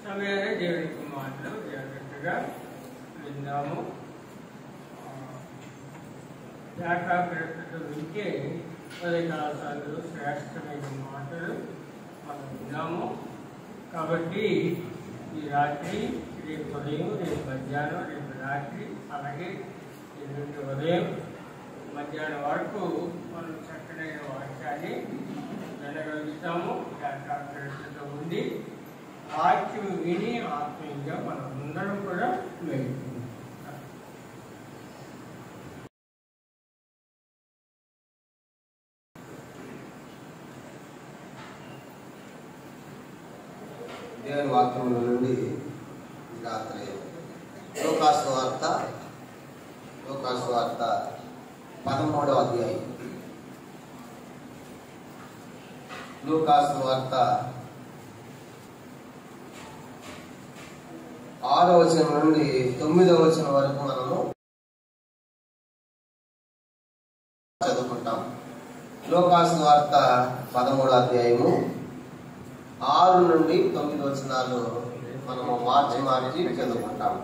సమయాన్ని దేవునికి మాటలు జాగ్రత్తగా విందాము. ఏకాగ్రతతో వింటే 10 కాలాలు శ్రేష్టమైన మాటలు మనం విన్నాము. కాబట్టి ఈ రాత్రి, రేపు ఉదయం, రేపు మధ్యాహ్నం, రేపు రాత్రి, అలాగే ఎల్లుండి ఉదయం మధ్యాహ్నం వరకు మనం చక్కనైన వాక్యాన్ని వినగలుగుతాము. ఏకాగ్రతతో ఉండి వాక్యం విని ఆత్మీయంగా మనం అందరం కూడా వెళ్తున్నాం. దేవుని వాక్యముల నుండి రాత్రి లూకాసు వార్త 13వ అధ్యాయం. లూకాసు వార్త 6వ వచనం నుండి 9వ వచనం వరకు మనము చదువుకుంటాం. లూకాసు వార్త 13వ అధ్యాయము 6 నుండి 9 వచనాలు మనము మార్చి చదువుకుంటాం.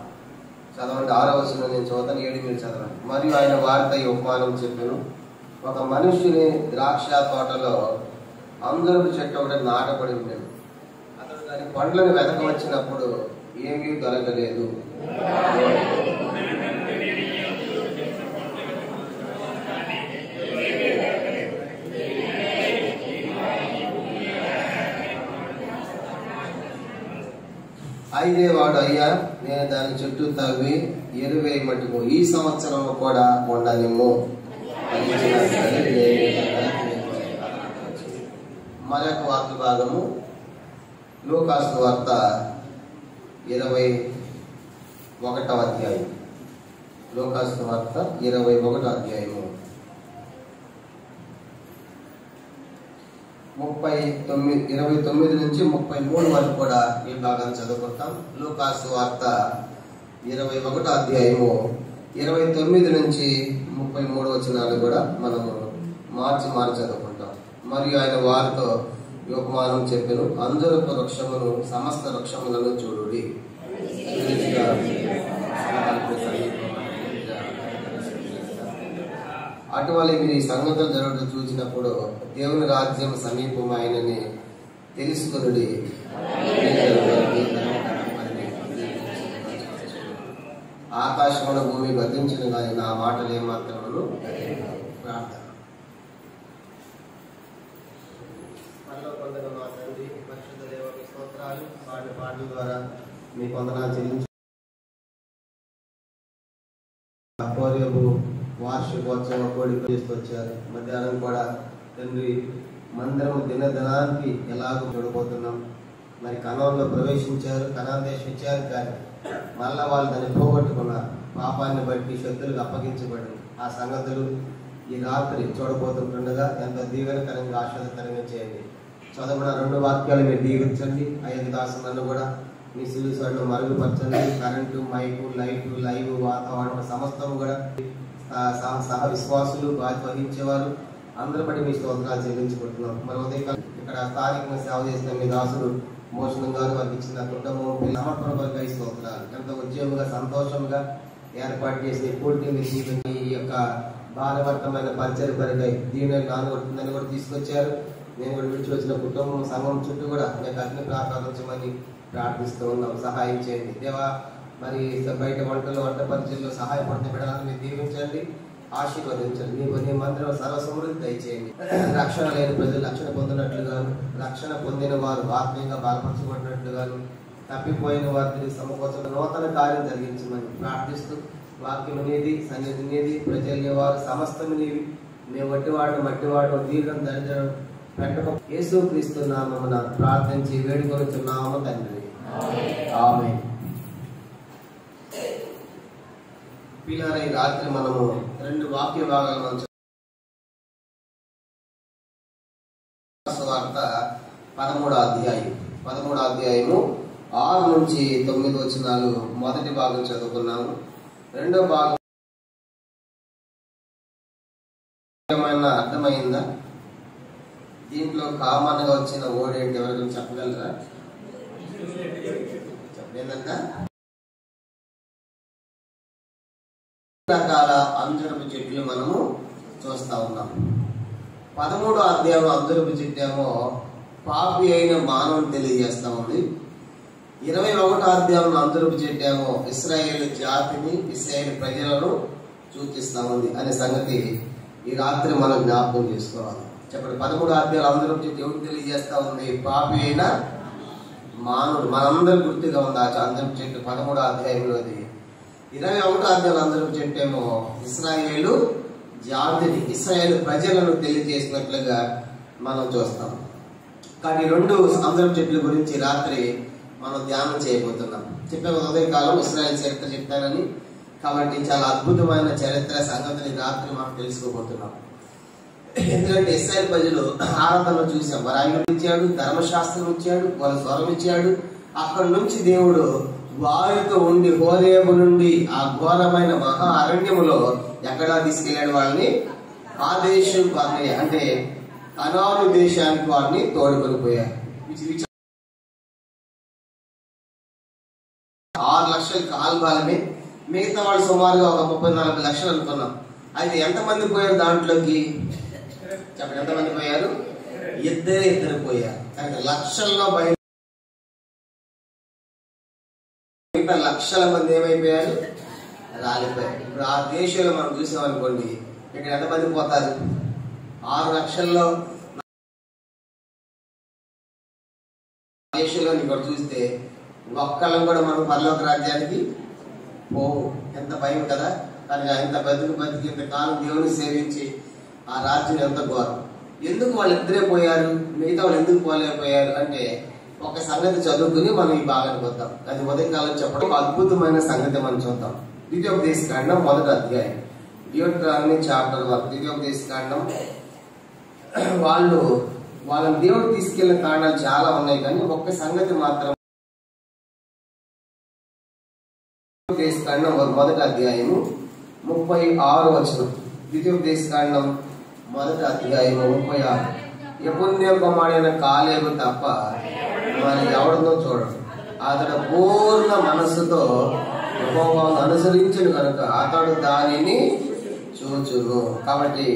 చదవండి. 6వ వచనం నేను చదువుతాను, 7 మీరు చదవండి. మరియు ఆయన వార్త ఈ ఉపమానం చెప్పాను. ఒక మనుష్యుని ద్రాక్ష తోటలో అందరూ చెట్టు ఒకటి నాటబడి ఉండేది. అతడు దాని పండ్లను వెతక వచ్చినప్పుడు ఏమీ దొరకలేదు. అయితే వాడు, అయ్యా, నేను దాని చుట్టూ తవ్వి ఎరువేయి మట్టుకు ఈ సంవత్సరం కూడా ఉండనిమ్ము. మరొక వాక్య భాగము లూకాసు వార్త 21వ అధ్యాయం. లూకాసు వార్త 21వ అధ్యాయము 29 నుంచి 33 వరకు కూడా ఈ భాగాన్ని చదువుకుంటాం. లూకాసు వార్త 21వ అధ్యాయము 29 నుంచి 33 వచనాలు కూడా మనము మార్చి చదువుకుంటాం. మరియు ఆయన వారితో ఉపమానం చెప్పెను. అందరూ వృక్షమును సమస్త వృక్షములను చూడుడి. అటువలి మీరు ఈ సంగతులు జరుగుతూ చూసినప్పుడు దేవుని రాజ్యం సమీపమైనని తెలుసుకునుడి. ఆకాశమున భూమి గతించిన కానీ నా మాటలు ఏమాత్రమును ప్రార్థన. మా తండ్రి పరిశుద్ధ దేవుని స్తోత్రాలు. పాటల ద్వారా మీ వందనాలు చెల్లించు. వార్షికోత్సవం కోడిక తీసుకొచ్చారు. మధ్యాహ్నం కూడా తండ్రి మందిరం దినానికి ఎలాగో చూడబోతున్నాం. మరి కణంలో ప్రవేశించారు, కణాన్ దేశం ఇచ్చారు, కానీ మళ్ళా వాళ్ళు దాన్ని పోగొట్టుకున్నారు. పాపాన్ని బట్టి శక్తులకు అప్పగించబడి ఆ సంగతులు ఈ రాత్రి చూడబోతుండగా ఎంతో దీవెనకరంగా ఆశ్వాదకరంగా చేయండి. చదవబడిన 2 వాక్యాలు మీరు దీవించండి. 5 దాసులను కూడా మీ సిలుసను మరుగుపరచండి. కరెంటు, మైకు, లైవ్ వాతావరణం సమస్తం కూడా సహ విశ్వాసులు బాధ్యత వహించేవారు అందరూ బట్టి మీ స్తోత్రాలు చెల్లించుకుంటున్నాం. మరి ఉదయకాలం ఇక్కడ స్థానికంగా సేవ చేసిన మీ దాసుడు మోషణం గారు వారికి ఇచ్చిన కుటుంబం సమర్పణ కొరకై స్తోత్రాలు. ఎంతో ఉద్యోగంగా సంతోషంగా ఏర్పాటు చేసిన పూర్తి ఈ యొక్క భారవర్తమైన పరిచయ కొరకై దీని నానగొట్టిందని కూడా తీసుకొచ్చారు. నేను కూడా విడిచి వచ్చిన కుటుంబం సంఘం చుట్టూ కూడా మీకు అగ్ని ప్రార్థించమని ప్రార్థిస్తూ ఉన్నాం. సహాయం చేయండి దేవా. మరి బయట వంట పరిచయంలో సహాయపడిన బిడ్డలను మీరు దీవించండి, ఆశీర్వదించండి. నీ మందిరం సర్వసమృద్ధి దయచేయండి. రక్షణ లేని ప్రజలు రక్షణ పొందినట్లుగాను, రక్షణ పొందిన వారు ఆత్మీయంగా బలపరచబడినట్లుగాను, తప్పిపోయిన వారిని సమకూర్చడం నూతన కార్యం జరిగించమని ప్రార్థిస్తూ, వాక్యం నీది, సన్నిధి నీది, ప్రజలు వారు సమస్తము నీవి. మేము మట్టివాడు దీర్ఘం దరిద్రం యేసుక్రీస్తు నామమున ప్రార్థించి వేడుకొనుచున్నాము తండ్రి. ఆమేన్. పిల్లల ఈ రాత్రి మనము 2 వాక్య భాగాలను వార్త 13వ అధ్యాయము 6 నుంచి 9 వచనాలు మొదటి భాగం చదువుకున్నాము. రెండో భాగం ఏమైనా అర్థమైందా? దీంట్లో కామన్ గా వచ్చిన వర్డ్ ఏంటి? ఎవరికైనా చెప్పగలరా? చెప్పలేదంట. రకాల అంజరపు చెట్లు మనము చూస్తా ఉన్నాం. 13వ అధ్యాయం అంజరపు చెట్టు ఏమో పాపి అయిన మానవుని తెలియజేస్తా ఉంది. 21వ అధ్యాయం అంజరపు చెట్టు ఏమో ఇశ్రాయేలు జాతిని, ఇశ్రాయేలు ప్రజలను సూచిస్తా ఉంది అనే సంగతి ఈ రాత్రి మనం జ్ఞాపకం చేసుకోవాలి. చెప్పండి, 13వ అధ్యాయం అంజరపు చెట్టు ఎవరు తెలియజేస్తా ఉంది? పాపి అయిన మానవుడు. మనందరూ గుర్తుగా ఉంది ఆ అంజరపు చెట్టు 13వ అధ్యాయంలోది. 21వ అధ్యాయం అంజరపు చెట్టు ఏమో ఇశ్రాయేలు జాతిని, ఇశ్రాయేలు ప్రజలను తెలియజేసినట్లుగా మనం చూస్తాం. కానీ 2 అంజరపు చెట్ల గురించి రాత్రి మనం ధ్యానం చేయబోతున్నాం. చెప్పే ఉదయకాలం ఇశ్రాయేల్ చరిత్ర చెప్తానని, కాబట్టి చాలా అద్భుతమైన చరిత్ర సంగతిని రాత్రి మనం తెలుసుకోబోతున్నాం. ఎందుకంటే ఇశ్రాయేల్ ప్రజలు ఆరాధన చూసాం. వారు ఆయన ఇచ్చాడు, ధర్మశాస్త్రం ఇచ్చాడు, వాళ్ళ స్వరం ఇచ్చాడు. అక్కడి నుంచి దేవుడు వారితో ఉండి హోరేబు నుండి ఆ ఘోరమైన మహా అరణ్యములో ఎక్కడా తీసుకెళ్లాడు వాళ్ళని? కాదేశు బర్నేయ అంటే కనాను దేశానికి వారిని తోడుకొని పోయారు. 6 లక్షల కాల్బాలమే, మిగతా వాళ్ళు సుమారుగా ఒక 34 లక్షలు అనుకున్నాం. అయితే ఎంతమంది పోయారు దాంట్లోకి? చెప్పండి, ఎంతమంది పోయారు? ఇద్దరు పోయారు. అంటే లక్షల్లో బయట లక్షల మంది ఏమైపోయారు? రాలిపోయారు. ఇప్పుడు ఆ దేశంలో మనం చూసామనుకోండి, ఇక్కడ ఎంతమంది పోతారు? 6 లక్షల్లో దేశంలో ఇక్కడ చూస్తే ఒక్కళ్ళం కూడా మనం పరలోక రాజ్యానికి పోవు. ఎంత భయం కదా. కానీ ఎంత బతికి ఇంత కాలం దేవుని సేవించి ఆ రాజ్యం ఎంత ఘోరం. ఎందుకు వాళ్ళిద్దరే పోయారు, మిగతా వాళ్ళు ఎందుకు పోలేకపోయారు అంటే ఒక సంగతి చదువుకుని మనం ఈ భాగానికి వద్దాం. అది ఉదయకాలం చెప్పడం అద్భుతమైన సంగతి మనం చూద్దాం. ద్వితీయోపదేశకాండం 1వ అధ్యాయం, డ్యూటరానమీ చాప్టర్ 1. ద్వితీయోపదేశకాండం వాళ్ళని దేవుడు తీసుకెళ్లిన కారణాలు చాలా ఉన్నాయి, కానీ ఒక్క సంగతి మాత్రం 1వ అధ్యాయము 36వ వచనం. ద్వితీయోపదేశకాండం 1వ అధ్యాయము 36. యెఫున్నె కుమారుడైన కాలేబు తప్ప మరి ఎవరినో చూడడు. అతడు పూర్ణ మనస్సుతో యెహోవాను అనుసరించును కనుక అతడు దానిని చూచును. కాబట్టి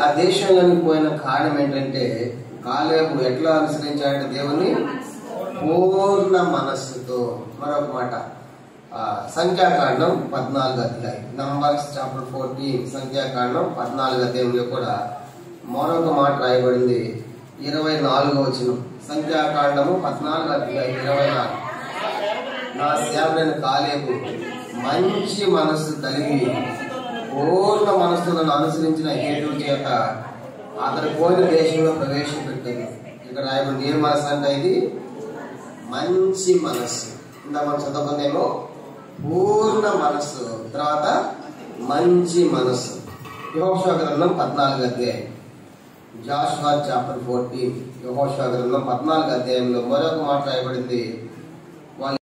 ఆ దేశంలోకి పోయిన కారణం ఏంటంటే కాలేబు ఎట్లా అనుసరించాడంటే దేవుని పూర్ణ మనస్సుతో. మరొక మాట, సంఖ్యాకాండం 14వ అధ్యాయం, నంబర్స్ చాప్టర్ 14, సంఖ్యాకాండం 14వ అధ్యాయంలో కూడా మరొక మాట రాయబడింది. 24వ వచనం, సంఖ్యాకాండము 14వ అధ్యాయం 24. నా సేవకుడైన కాలేబు మంచి మనస్సు కలిగి పూర్ణ మనస్సు నన్ను అనుసరించిన హేతువు చేత అతను పోయిన దేశంలో ప్రవేశపెట్టింది. ఇక్కడ రాయబడింది ఏ మనస్సు అంటే ఇది మంచి మనస్సు. ఇందా మనం చదువుకుందేమో పూర్ణ మనస్సు, తర్వాత మంచి మనస్సు. యెహోషువ గ్రంథం 14వ అధ్యాయం, జాషువా చాప్టర్ 14. యెహోషువ గ్రంథం 14వ అధ్యాయంలో మరొక మాట రాయబడింది. వాళ్ళు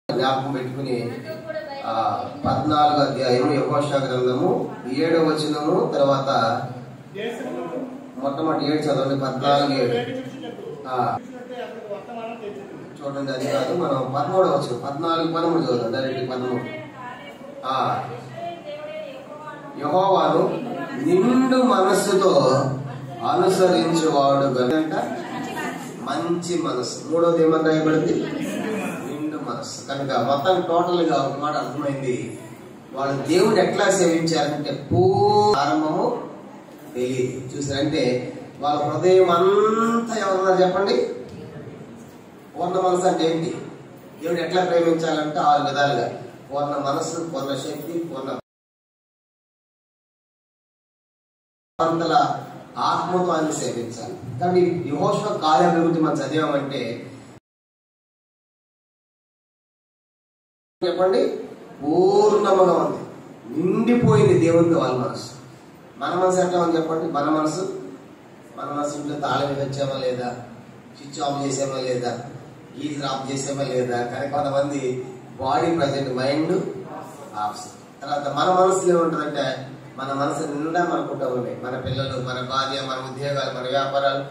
జ్ఞాపకం పెట్టుకుని 14వ అధ్యాయం యెహోషువ గ్రంథము 7వ వచనము, తర్వాత మొట్టమొదటి 7 చదవండి. 14:7 చూడండి. అది కాదు, మనం 13వ వచనం 14-13 చదువుతాం. డైరెక్ట్ 13. యెహోవాను నిండు మనస్సుతో అనుసరించేవాడు కనుక మంచి మనస్సు. 3వది ఏమని రాయబడింది? నిండు మనస్సు. కనుక మొత్తం టోటల్ గా ఒక మాట అర్థమైంది. వాళ్ళు దేవుడు ఎట్లా సేవించారంటే ఆరంభము తెలియదు. చూసారంటే వాళ్ళ హృదయం అంతా ఎవరన్నా చెప్పండి. పూర్ణ మనసు అంటే ఏంటి? దేవుడు ఎట్లా ప్రేమించాలంటే 6 విధాలుగా: పూర్ణ మనస్సు, పూర్ణ శక్తి, పూర్ణ అంతల ఆత్మతో ఆయన సేవించాలి. కానీ యెహోషువ కాలేబు గురించి మనం చదివామంటే చెప్పండి, పూర్ణముగా ఉంది, నిండిపోయింది దేవునితో వాళ్ళ మనసు. మన మనసు ఎట్లా ఉంది చెప్పండి? మన మనసు ఇంట్లో తాళం వచ్చామా లేదా, స్విచ్ ఆఫ్ చేసామా లేదా, గీజర్ ఆఫ్ చేసామా లేదా. కానీ కొంతమంది బాడీ ప్రజెంట్, మైండ్ ఆఫ్. తర్వాత మన మనసులో ఏముంటుందంటే, మన మనసు నిండా మన కుటుంబమే, మన పిల్లలు, మన భార్య, మన ఉద్యోగాలు, మన వ్యాపారాలు.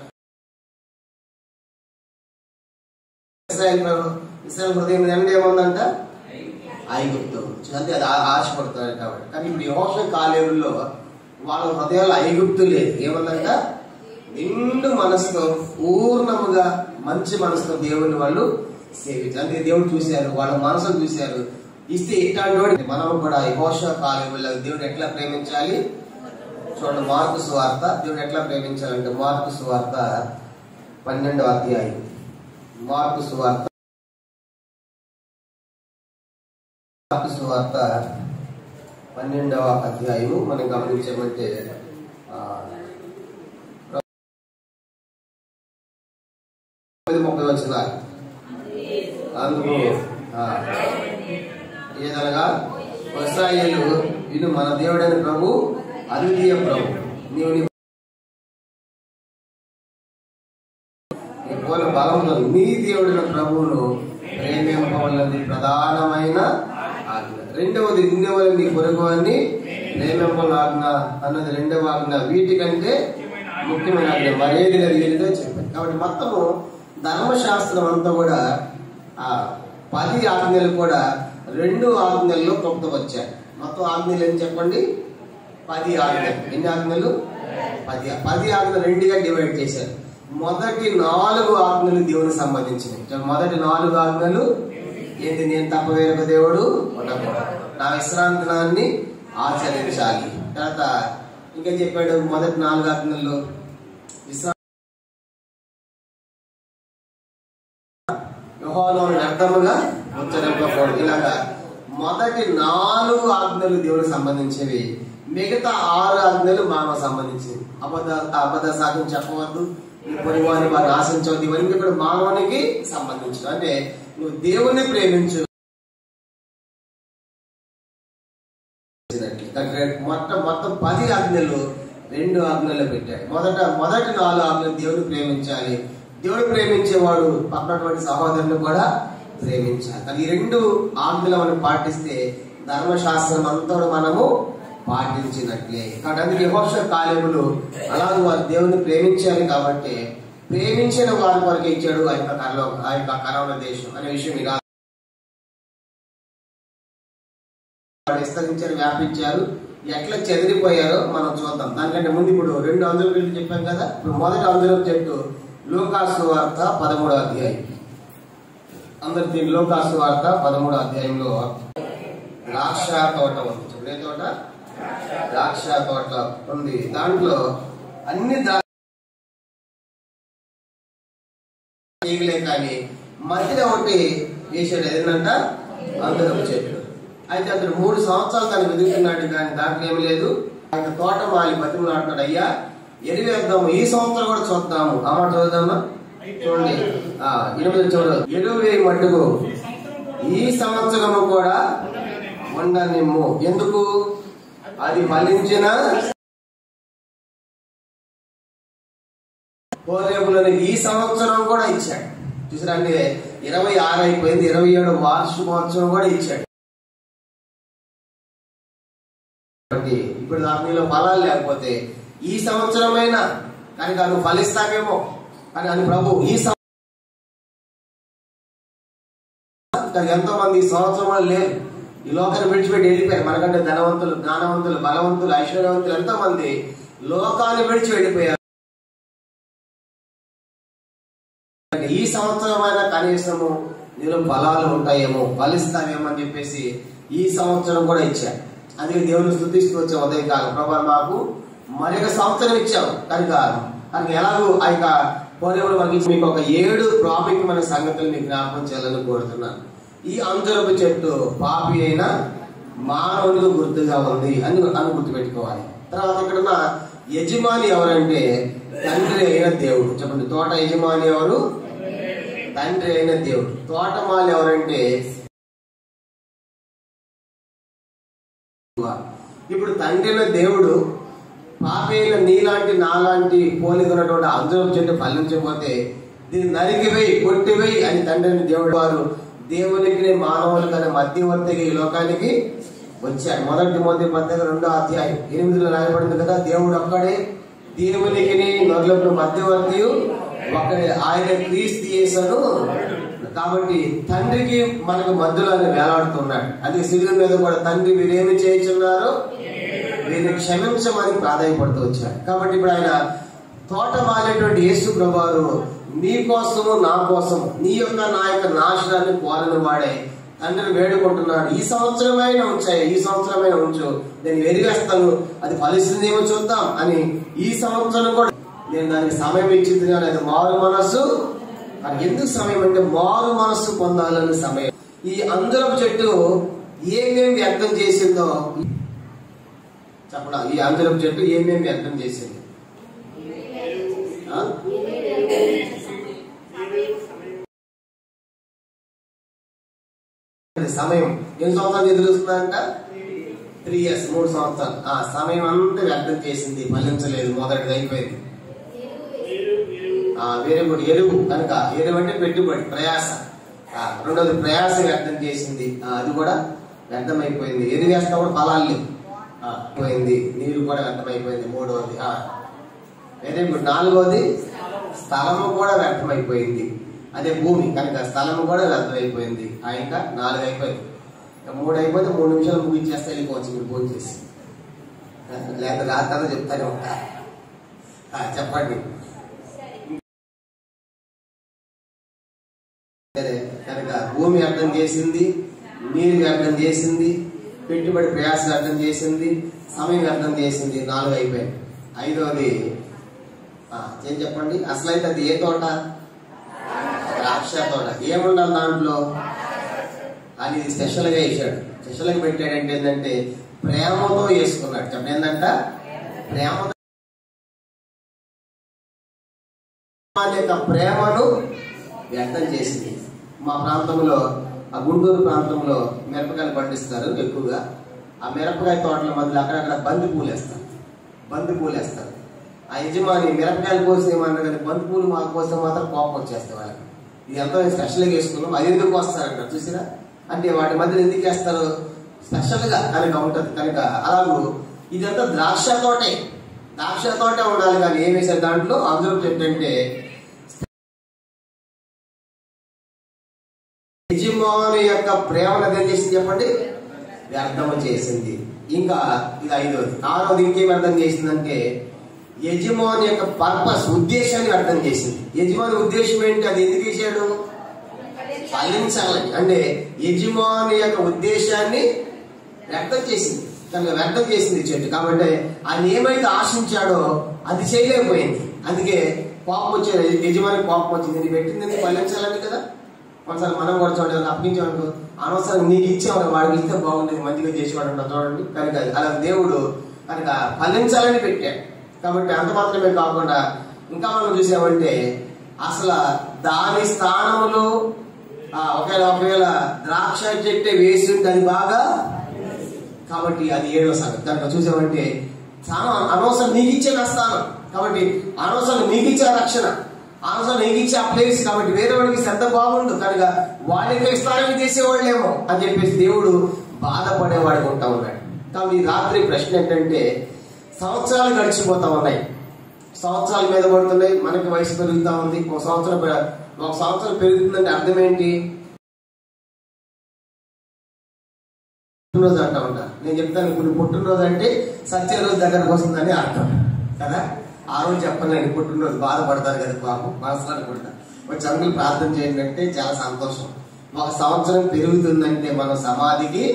ఇశ్రాయేలు హృదయం నిండా ఏముందంట? ఐగుప్తు. అంటే అది ఆశపడుతున్నారు కాబట్టి. కానీ ఇప్పుడు యెహోషువ కాలేబులో వాళ్ళ హృదయాలు ఐగుప్తు లేదు. ఏముందంట? నిండు మనసుతో, పూర్ణముగా మంచి మనసుతో దేవుని వాళ్ళు సేవించారు. అంటే దేవుడు చూశారు, వాళ్ళ మనసును చూశారు. ఇస్తే ఇట్లాంటి మనం కూడా యెహోషువ కాలేబులో దేవుడు ఎట్లా ప్రేమించాలి చూడండి. మార్కు సువార్త దేవుడు ఎట్లా ప్రేమించాలంటే, మార్కు సువార్త 12వ అధ్యాయం. మార్కు సువార్త 12వ అధ్యాయము మనం గమనించామంటే, అందుకు ఏదనగా, ఇశ్రాయేలు వీళ్ళు మన దేవుడైన ప్రభు, అద్వితీయ ప్రభు, నీవు పూర్ణ బలంతో నీ దేవుడైన ప్రభువును ప్రేమింపవలనది ప్రధానమైన ఆజ్ఞ. రెండవది నిన్నెవరు నీ పొరుగు అని ప్రేమింపల ఆజ్ఞ అన్నది రెండవ ఆజ్ఞ. వీటికంటే ముఖ్యమైన ఆజ్ఞ మరేది లేదు చెప్పారు. కాబట్టి మొత్తము ధర్మశాస్త్రం అంతా కూడా ఆ 10 ఆజ్ఞలు కూడా 2 ఆజ్ఞల్లో క్లుప్తమొచ్చాయి. మొత్తం ఆజ్ఞలు ఏం చెప్పండి? 10 ఆజ్ఞలు. ఎన్ని ఆజ్ఞలు? 10 ఆజ్ఞలు 2గా డివైడ్ చేశారు. మొదటి 4 ఆజ్ఞలు దేవునికి సంబంధించినవి. మొదటి 4 ఆజ్ఞలు ఏంటి? నేను తప్ప వేరొక దేవుడు ఉండకూడదు, నా విశ్రాంతి దినాన్ని ఆచరించాలి. తర్వాత ఇంకా చెప్పాడు, మొదటి 4 ఆజ్ఞల్లో యెహోవాను వ్యర్థముగా ఉచ్చరింపకూడదు. ఇలాగా మొదటి 4 ఆజ్ఞలు దేవునికి సంబంధించినవి. మిగతా 6 ఆజ్ఞలు మానవ సంబంధించినవి. అబద్ధ సాక్ష్యం చెప్పవద్దు, నీ పొరుగువాని వారిని ఆశించవద్దు. ఇవన్నీ కూడా మానవునికి సంబంధించిన. అంటే నువ్వు దేవుణ్ణి ప్రేమించు. మొత్తం 10 ఆజ్ఞలు 2 ఆజ్ఞల్లో పెట్టాడు. మొదటి 4 ఆజ్ఞలు దేవుని ప్రేమించాలి. దేవుడు ప్రేమించేవాడు పక్కనటువంటి సహోదరుని కూడా ప్రేమించాలి. అది 2 ఆజ్ఞలు మనం పాటిస్తే ధర్మశాస్త్రం అంతా మనము పాటించినట్లే. కాబట్టి అందుకే యెహోషువ కాలేబులు అలాగే వారు దేవుని ప్రేమించాలి. కాబట్టి ప్రేమించిన వారి వరకు ఇచ్చాడు ఆ యొక్క కరోనా దేశం అనే విషయం ఇలా విస్తరించారు, వ్యాపించారు. ఎట్లా చెదిరిపోయారో మనం చూద్దాం. దానికంటే ముందు ఇప్పుడు 2 అందుల గురించి చెప్పాం కదా. ఇప్పుడు మొదటి అందులో చెట్టు లూకాసు వార్త 13వ అధ్యాయం. అందరికి లూకాసు వార్త 13వ అధ్యాయంలో ద్రాక్ష తోట ఉంది. ఏ తోట? ద్రాక్ష తోట ఉంది. దాంట్లో అన్ని ద్రాక్షలే కానీ మధ్యలో ఒకటి వేసాడు. ఏంటంట? అందరపు చెట్టు. అయితే అతడు 3 సంవత్సరాలు తను వెతుకుతున్నాడు, కానీ దాంట్లో ఏమి లేదు. ఆయన తోట వాలి బతిమలాడుతాడు, అయ్యా ఎరువేద్దాము, ఈ సంవత్సరం కూడా చూద్దాము. ఆ మాట చూద్దామా? చూడండి 8 చూడదు. ఎరువు వేయి మట్టుకు ఈ సంవత్సరము కూడా ఉండనిమ్ము. ఎందుకు? అది ఫలించిన హోరేబులని ఈ సంవత్సరం కూడా ఇచ్చాడు. చూసారా? అంటే 26 అయిపోయింది, 27 వార్షికోత్సవం కూడా ఇచ్చాడు. ఇప్పుడు దానిలో ఫలాలు లేకపోతే ఈ సంవత్సరమైనా కానీ నువ్వు ఫలిస్తావేమో అని ప్రభు ఈ ఎంతో మంది ఈ సంవత్సరం లేరు, ఈ లోకాన్ని విడిచిపెట్టి వెళ్ళిపోయారు. మనకంటే ధనవంతులు, జ్ఞానవంతులు, బలవంతులు, ఐశ్వర్యవంతులు ఎంతో మంది లోకాన్ని విడిచి వెళ్ళిపోయారు. ఈ సంవత్సరమైనా కనీసము నీలో ఫలాలు ఉంటాయేమో, ఫలిస్తావేమో అని చెప్పేసి ఈ సంవత్సరం కూడా ఇచ్చాడు. అందుకే దేవుని స్తుతిస్తూ వచ్చే ఉదయకాలం, ప్రభా మాకు మరొక సంవత్సరం ఇచ్చావు కనుక ఎలాగూ ఆ యొక్క పోలేవులు మనకి మీకు ఒక 7 ప్రాముఖ్యమైన సంగతులు మీకు జ్ఞాపకం చేయాలని కోరుతున్నాను. ఈ అంజరపు చెట్టు పాపి అయిన మానవునికి గుర్తుగా ఉంది అని గుర్తుపెట్టుకోవాలి. తర్వాత ఇక్కడ యజమాని ఎవరంటే తండ్రి అయిన దేవుడు. చెప్పండి, తోట యజమాని ఎవరు? తండ్రి అయిన దేవుడు. తోటమాలి ఎవరంటే ఇప్పుడు తండ్రి అయిన దేవుడు పాపైన నీలాంటి నాలాంటి పోలికన్నటువంటి అంజూరపు చెట్టు ఫలించకపోతే దీన్ని నరికివేయి, కొట్టివేయి అని తండ్రి అయిన దేవుడు వారు దేవునికి మానవులకనే మధ్యవర్తిగా ఈ లోకానికి వచ్చాడు. 1 తిమోతి 2:8 రాయబడింది కదా, దేవుడు ఒక్కడే దేవునికి నరులకు మధ్యవర్తి ఒక్కడే, ఆయన క్రీస్తు యేసును. కాబట్టి తండ్రికి మనకు మధ్యలో వేలాడుతున్నాడు. అది శిలువ మీద కూడా తండ్రి వీరేమి చేయించున్నారు, వీరిని క్షమించమని ప్రాధాన్యపడుతూ వచ్చాడు. కాబట్టి ఇప్పుడు ఆయన తోట మాలేటువంటి యేసు ప్రభువారు నీ కోసము నా కోసము నీ యొక్క నా యొక్క నాశనాన్ని కోరని వాడే తండ్రిని వేడుకుంటున్నాడు. ఈ సంవత్సరమైనా ఉంచాయి, ఈ సంవత్సరమైనా ఉంచు, నేను వెరిగేస్తాను, అది ఫలిస్తుందేమో చూద్దాం అని ఈ సంవత్సరం కూడా నేను దానికి సమయం ఇచ్చింది. కానీ అది మారు మనస్సు. అది ఎందుకు సమయం అంటే మారు మనస్సు పొందాలని సమయం. ఈ అంజూరపు చెట్టు ఏమేమి వ్యక్తం చేసిందో చెప్పడా? ఈ అంజూరపు చెట్టు ఏమేమి వ్యక్తం చేసింది? సమయం ఎన్ని సంవత్సరాలు ఎదురుస్తుందంట? 3 years, 3 సంవత్సరాలు. ఆ సమయం అంతా వ్యక్తం చేసింది, ఫలించలేదు. మొదటిది అయిపోయింది. వేరే కూడా ఎరువు కనుక, ఎరువు అంటే పెట్టుబడి, ప్రయాస. రెండోది ప్రయాస వ్యక్తం చేసింది, అది కూడా వ్యర్థమైపోయింది. ఎరువు వేస్తా కూడా ఫలాలు పోయింది, నీరు కూడా వ్యర్థమైపోయింది. మూడవది వెరీ గుడ్. నాలుగవది స్థలము కూడా వ్యర్థమైపోయింది, అదే భూమి కనుక స్థలము కూడా వ్యర్థమైపోయింది. ఇంకా 4 అయిపోయింది. 3 అయిపోతే 3 నిమిషాలు ముగించేస్తే వెళ్ళిపోవచ్చు మీరు ఫోన్ చేసి, లేదా రాత్రి చెప్తానే ఉంటా. చెప్పండి. కనుక భూమి అర్థం చేసింది, నీరు అర్థం చేసింది, పెట్టుబడి ప్రయాసం అర్థం చేసింది, సమయం అర్థం చేసింది. 4 అయిపోయింది. 5వది ఏం చెప్పండి? అసలైతే అది ఏ తోట? ద్రాక్ష తోట. ఏముండాలి దాంట్లో అని స్పెషల్ గా వేసాడు. స్పెషల్ గా పెట్టాడంటే ఏంటంటే ప్రేమతో వేసుకున్నాడు. చెప్పండి ఏంటంట? ప్రేమతో. ప్రేమను వ్యక్తం చేసింది. మా ప్రాంతంలో, ఆ గుంటూరు ప్రాంతంలో మిరపకాయలు పండిస్తారు ఎక్కువగా. ఆ మిరపకాయ తోటల మధ్యలో అక్కడక్కడ బంతి పూలు వేస్తారు. బంతి పూలు వేస్తారు. ఆ యజమాని మిరపకాయలు కోసి ఏమన్నారు కానీ బంతి పూలు మాకు కోసం మాత్రం కోపం వచ్చేస్తాయి వాళ్ళకి. ఇది ఎంతో స్పెషల్గా వేసుకున్నాం, అది ఎందుకు వస్తారంట చూసిరా? అంటే వాటి మధ్యలో ఎందుకు వేస్తారు? స్పెషల్ గా కనుక ఉంటుంది. కనుక అలాగూ ఇదంతా ద్రాక్ష తోటే, ద్రాక్ష తోటే ఉండాలి. కానీ ఏం వేసారు దాంట్లో? అంజూరపు చెట్టు అంటే యజమాని యొక్క ప్రేమను అర్థం చేసింది. చెప్పండి, వ్యర్థం చేసింది. ఇంకా ఇది 5వది. 6వది ఇంకేం అర్థం చేసిందంటే యజమాని యొక్క పర్పస్, ఉద్దేశాన్ని అర్థం చేసింది. యజమాని ఉద్దేశం ఏంటి? అది ఎందుకు వేసాడు? ఫలించాలని. అంటే యజమాని యొక్క ఉద్దేశాన్ని వ్యక్తం చేసింది, కనుక వ్యక్తం చేసింది చెట్టు. కాబట్టి ఆయన ఏమైతే ఆశించాడో అది చేయలేకపోయింది. అందుకే కోపం వచ్చేది, యజమాని కోపం వచ్చింది. నేను పెట్టింది ఫలించాలని కదా. ఒకసారి మనం కూడా చూడండి, అప్పించామనుకో, అనవసరం నీకు ఇచ్చామని వాడికి ఇస్తే బాగుండేది, మంచిగా చేసేవాడు అంటారు చూడండి. కనుక అలా దేవుడు కనుక ఫలించాలని పెట్టాడు. కాబట్టి అంత మాత్రమే కాకుండా ఇంకా మనం చూసామంటే అసలు దాని స్థానంలో ఒకవేళ ద్రాక్ష చెట్టే వేసి ఉంటే అది బాగా, కాబట్టి అది 7వ సంగతి. కనుక చూసామంటే చాలా అనవసరం నీకు ఇచ్చే స్థానం, కాబట్టి అనవసరం నీకు ఇచ్చే రక్షణ, అనవసరం నీకు ఇచ్చే ఆ ప్లేస్, కాబట్టి వేరే వాడికి శ్రద్ధ బాగుండు కనుక వాడికి స్థానం చేసేవాళ్ళేమో అని చెప్పేసి దేవుడు బాధపడేవాడికి ఉంటా ఉన్నాడు. కాబట్టి ఈ రాత్రి ప్రశ్న ఏంటంటే సంవత్సరాలు గడిచిపోతా ఉన్నాయి, సంవత్సరాల మీద పడుతున్నాయి, మనకి వయసు పెరుగుతా ఉంది. ఒక సంవత్సరం పెరుగుతుందంటే అర్థం ఏంటి? పుట్టినరోజు అంటా ఉంటా. నేను చెప్తాను, ఇప్పుడు పుట్టినరోజు అంటే సత్య రోజు దగ్గరకు వస్తుందని అర్థం కదా. ఆ రోజు చెప్పలేండి, పుట్టినరోజు బాధపడతారు కదా పాపం, మనసులో కూడా వచ్చి అందరూ ప్రార్థన చేయండి అంటే చాలా సంతోషం. ఒక సంవత్సరం పెరుగుతుందంటే మనం సమాధికి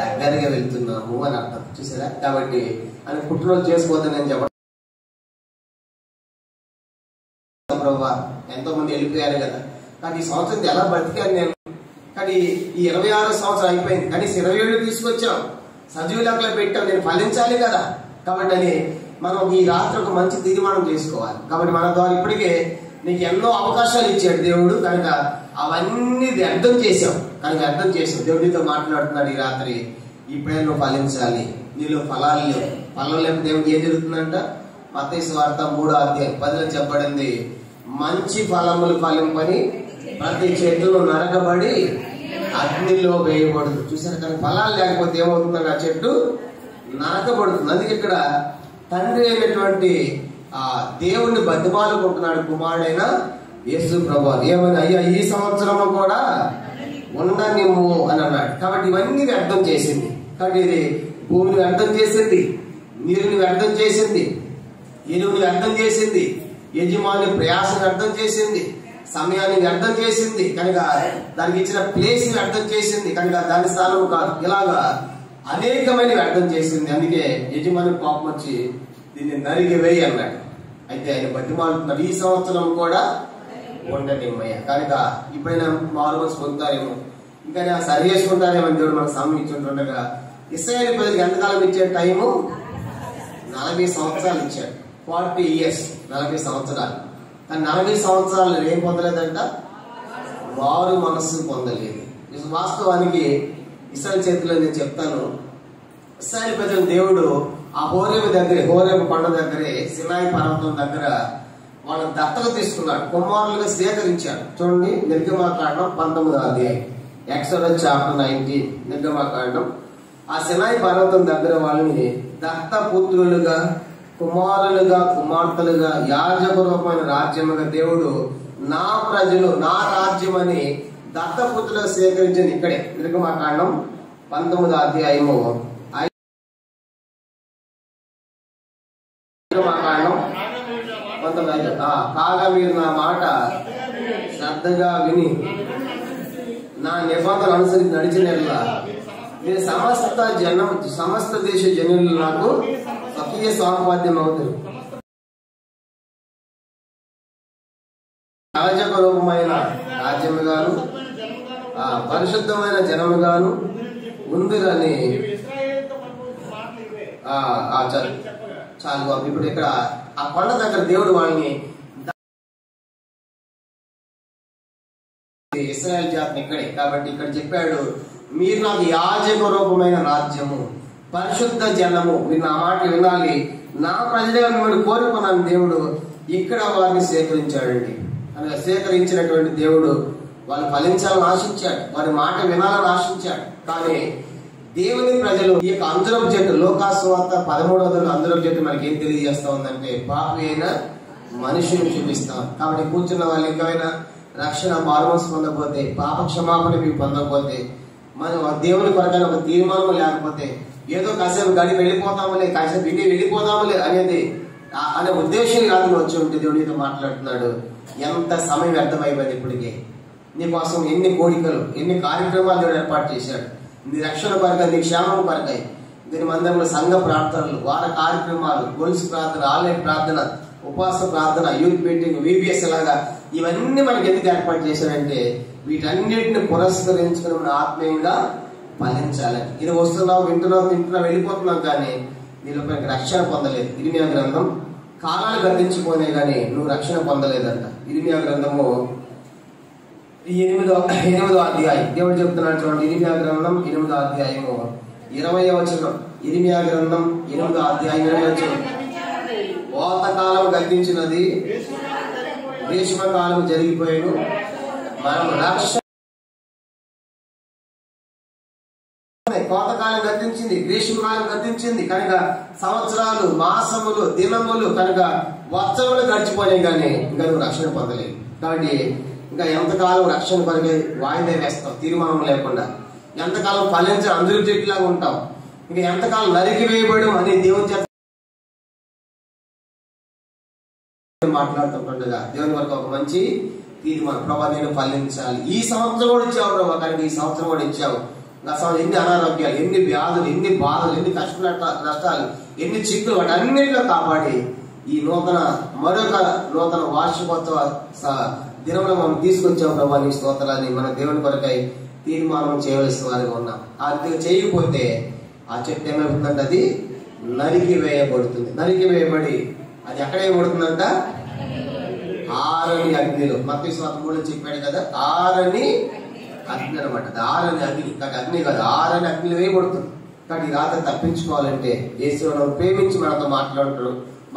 దగ్గరగా వెళ్తున్నాము అని అర్థం. చూసారా? కాబట్టి అని పుట్టినరోజు చేసుకోవద్దని నేను చెప్పడం. ఎంతో మంది వెళ్ళిపోయారు కదా, కానీ ఈ సంవత్సరం ఎలా బతికాను నేను. కానీ ఈ 26వ సంవత్సరం అయిపోయింది, కానీ 27 తీసుకొచ్చాం, సజీవులు అక్కడ పెట్టాం, నేను ఫలించాలి కదా. కాబట్టి అని మనం ఈ రాత్రి ఒక మంచి తీర్మానం చేసుకోవాలి. కాబట్టి మన ద్వారా ఇప్పటికే నీకు ఎన్నో అవకాశాలు ఇచ్చాడు దేవుడు, కనుక అవన్నీ వ్యర్థం చేసావు. కనుక వ్యర్థం చేసావు. దేవుడితో మాట్లాడుతున్నాడు ఈ రాత్రి, ఇప్పుడే నువ్వు ఫలించాలి. నీలో ఫలాలు లేవు. ఫలం లేకపోతే దేవుడికి ఏం జరుగుతుందంట? మత్తయి సువార్త 3:10 చెప్పబడింది, మంచి ఫలములు ఫలింపని ప్రతి చెట్లు నరకబడి అగ్నిలో వేయబడుతుంది. చూసారు, కానీ ఫలాలు లేకపోతే ఏమవుతుందంటే ఆ చెట్టు నరకబడుతుంది. అందుకే ఇక్కడ తండ్రి అయినటువంటి ఆ దేవుణ్ణి బతిమాలుకుంటున్నాడు కుమారుడైన యేసు ప్రభువు. ఏమని? అయ్యా ఈ సంవత్సరం కూడా ఉండనిమ్ము అని అన్నాడు. కాబట్టి ఇవన్నీ వ్యర్థం చేసింది. కాబట్టి ఇది భూమిని వ్యర్థం చేసింది, నీరుని వ్యర్థం చేసింది, ఎరువుని వ్యర్థం చేసింది, యజమాని ప్రయాసం వ్యర్థం చేసింది, సమయాన్ని వ్యర్థం చేసింది, కనుక దానికి ఇచ్చిన ప్లేస్ ని వ్యర్థం చేసింది, కనుక దాని స్థానం కాదు. ఇలాగా అనేకమైన వ్యర్థం చేసింది. అందుకే యజమాని కోపం వచ్చి దీన్ని నరిగి వేయి అన్నాడు. అయితే ఆయన బతిమాలుతున్నాడు, ఈ సంవత్సరం కూడా ఉండనిమ్మయ్యా. కనుక ఇప్పుడైనా మారుమనసు పొందుతారేమో, ఇంకా సరి చేసుకుంటారేమో దేవుడు మనకు సమయం ఇచ్చుంటుండగా ఇశ్రాయేలు ప్రజలకు ఎంతకాలం ఇచ్చే టైము? 40 సంవత్సరాలు ఇచ్చాడు. 40 years, 40 సంవత్సరాలు. కానీ 40 సంవత్సరాలు ఏం పొందలేదంట? వారు మనస్సు పొందలేదు. వాస్తవానికి ఇశ్రాయేలు చేతిలో నేను చెప్తాను, ఇశ్రాయేలు ప్రజలు దేవుడు ఆ హోరేబు దగ్గరే, హోరేబు కొండ దగ్గరే, సినాయి పర్వతం దగ్గర వాళ్ళని దత్తత తీసుకున్నాడు, కుమారులుగా స్వీకరించాడు. చూడండి, నిర్గమాకాండం 19వ అధ్యాయం, ఎక్సోడస్ చాప్టర్ 19, నిర్గమాకాండం. ఆ సినాయి పర్వతం దగ్గర వాళ్ళని దత్తపుత్రులుగా, కుమారులుగా, కుమార్తెలుగా, యాజకరూపమైన రాజ్యముగా దేవుడు నా ప్రజలు నా రాజ్యం అని దత్తపుత్రులుగా స్వీకరించింది ఇక్కడే. నిర్గమాకాండం 19వ అధ్యాయము, నిర్గమాకాండం 19. కాగా మీరు నా మాట శ్రద్ధగా విని నా నిబంధనలు అనుసరించి నడిచినట్లా మీరు సమస్త దేశ జనులు నాకు స్వకీయ స్వాపాద్యం అవుతారు. రాజక రూపమైన రాజ్యముగాను పరిశుద్ధమైన జనముగాను ఉందిరని చాలు. ఇప్పుడు ఇక్కడ ఆ కొండ దగ్గర దేవుడు వాళ్ళని, ఇశ్రాయేలు జాతిని ఇక్కడే. కాబట్టి ఇక్కడ చెప్పాడు, మీరు నాకు యాజక రూపమైన రాజ్యము, పరిశుద్ధ జనము, మీరు నా మాట వినాలి, నా ప్రజలుగా మిమ్మల్ని కోరుకున్నాను. దేవుడు ఇక్కడ వారిని సేకరించాడండి. అనగా సేకరించినటువంటి దేవుడు వాళ్ళు ఫలించాలని ఆశించాడు, వారి మాట వినాలని ఆశించాడు. కానీ దేవుని ప్రజలు ఈ యొక్క అంజరపు చెట్టు, లోకాసువార్త 13వ అంజరపు చెట్టు మనకి ఏం తెలియజేస్తా ఉందంటే, పాపి అయిన మనిషిని చూపిస్తాం. కాబట్టి కూర్చున్న వాళ్ళు ఇంకైనా రక్షణ మారుమనసు పొందకపోతే, పాప క్షమాపణ మీకు పొందకపోతే, మనం దేవుని కొరకైన ఒక తీర్మానం లేకపోతే, ఏదో కాసేపు గడి వెళ్ళిపోతాములే, కాసేపు ఇంటి వెళ్ళిపోతాములే అనే ఉద్దేశం రాత్రి వచ్చి ఉంటే దేవుడితో మాట్లాడుతున్నాడు. ఎంత సమయం వ్యర్థమైపోయింది ఇప్పటికే. నీకోసం ఎన్ని కోరికలు, ఎన్ని కార్యక్రమాలు దేవుడు ఏర్పాటు చేశాడు. నీ రక్షణ కొరకాయి, నీ క్షేమం కొరకాయి, దీని మందిరంలో సంఘ ప్రార్థనలు, వార కార్యక్రమాలు, గొలుసు ప్రార్థన, ఆన్లైన్ ప్రార్థన, ఉపవాస ప్రార్థన, యూత్ మీటింగ్, VBS, లాగా ఇవన్నీ మనకి ఎందుకు ఏర్పాటు చేశాడంటే వీటన్నిటిని పురస్కరించుకుని మనం ఆత్మీయంగా ఫలించాలని. ఇది వస్తున్నావు, వింటున్నావు, తింటున్నావు, వెళ్ళిపోతున్నావు, కానీ నీలో రక్షణ పొందలేదు. ఇర్మియా గ్రంథం, కాలాలు గతించిపోయినాయి కానీ నువ్వు రక్షణ పొందలేదంట. ఇర్మియా గ్రంథము 8వ అధ్యాయం దేవుడు చెప్తున్నాడు చూడండి. ఇర్మియా గ్రంథం 8వ అధ్యాయము 20వ వచనం. ఇర్మియా గ్రంథం 8వ అధ్యాయం 20వ వచనం. కోతకాలం గతించినది, గ్రీష్మకాలం జరిగిపోయాను, మనం రక్షణ. కోతకాలం గతించింది, గ్రీష్మకాలం గతించింది, కనుక సంవత్సరాలు, మాసములు, దినములు, కనుక వత్సరములు గడిచిపోయాయి కానీ ఇంకా నువ్వు రక్షణ పొందలేదు. కాబట్టి ఇంకా ఎంతకాలం రక్షణ కొరకే వాయిదా వేస్తావు తీర్మానం లేకుండా, ఎంతకాలం ఫలించిన అందరి చెట్టులాగా ఉంటావు, ఇంకా ఎంతకాలం నరికి వేయబడి అని దేవుని చేత మాట్లాడుతుండగా దేవుని వరకు ఒక మంచి తీర్మానం, ప్రభా నేను ఫలించాలి. ఈ సంవత్సరం కూడా ఇచ్చావు ప్రభా, కానీ ఈ సంవత్సరం కూడా ఇచ్చావు. అసలు ఎన్ని అనారోగ్యాలు, ఎన్ని వ్యాధులు, ఎన్ని బాధలు, ఎన్ని కష్టాలు, ఎన్ని చిక్కులు, వాటి అన్నింటిలో కాపాడి ఈ మరొక నూతన వార్షికోత్సవ దినంలో మనం తీసుకొచ్చాం ప్రభా, నీ స్తోత్రాన్ని. మన దేవుని కొరకై తీర్మానం చేయవలసిన వారిగా ఉన్నాం. అది చేయకపోతే ఆ చెట్టు ఏమైపోతుందంటే అది నరికి వేయబడుతుంది. నరికి వేయబడి అది ఎక్కడ వేయబడుతుందంట? ఆరని అగ్నిలో. మత్తయి సువార్త 3లో చెప్పాడు కదా, ఆరని అగ్ని అనమాట. అది ఆరని అగ్ని, అగ్ని కాదు, ఆరని అగ్నిలో వేయబడుతుంది. కానీ ఈ రాత్రి తప్పించుకోవాలంటే యేసును ప్రేమించి మనతో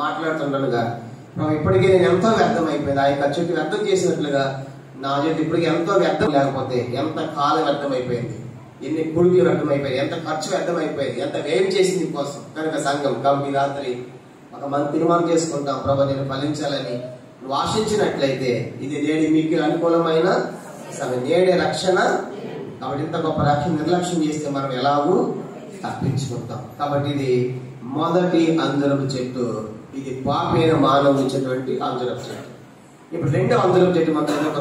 మాట్లాడుతుండగా ఇప్పటికీ నేను ఎంతో వ్యర్థం అయిపోయింది, ఆ యొక్క చెట్టు వ్యర్థం చేసినట్లుగా నా చెట్టు ఇప్పటికీ ఎంతో వ్యర్థం, లేకపోతే ఎంత కాలం వ్యర్థం అయిపోయింది, ఎన్ని పురుగు వ్యర్థం అయిపోయింది, ఎంత ఖర్చు వ్యర్థం అయిపోయింది, ఎంత వ్యయం చేసింది కోసం కనుక సంఘం. కాబట్టి రాత్రి ఒక మనం తీర్మానం చేసుకుంటాం, ప్రభు నేను ఫలించాలని నువ్వు ఆశించినట్లయితే ఇది నేడు మీకు అనుకూలమైన సమయం, నేడే రక్షణ. కాబట్టి ఇంత గొప్ప రక్షణ నిర్లక్ష్యం చేస్తే మనం ఎలాగూ తప్పించుకుంటాం. కాబట్టి ఇది మొదటి అంజూరపు చెట్టు, ఇది పాపైన మానవులు ఇచ్చేటువంటి అంజూరపు చెట్టు. ఇప్పుడు రెండో అంజూరపు చెట్టు మనం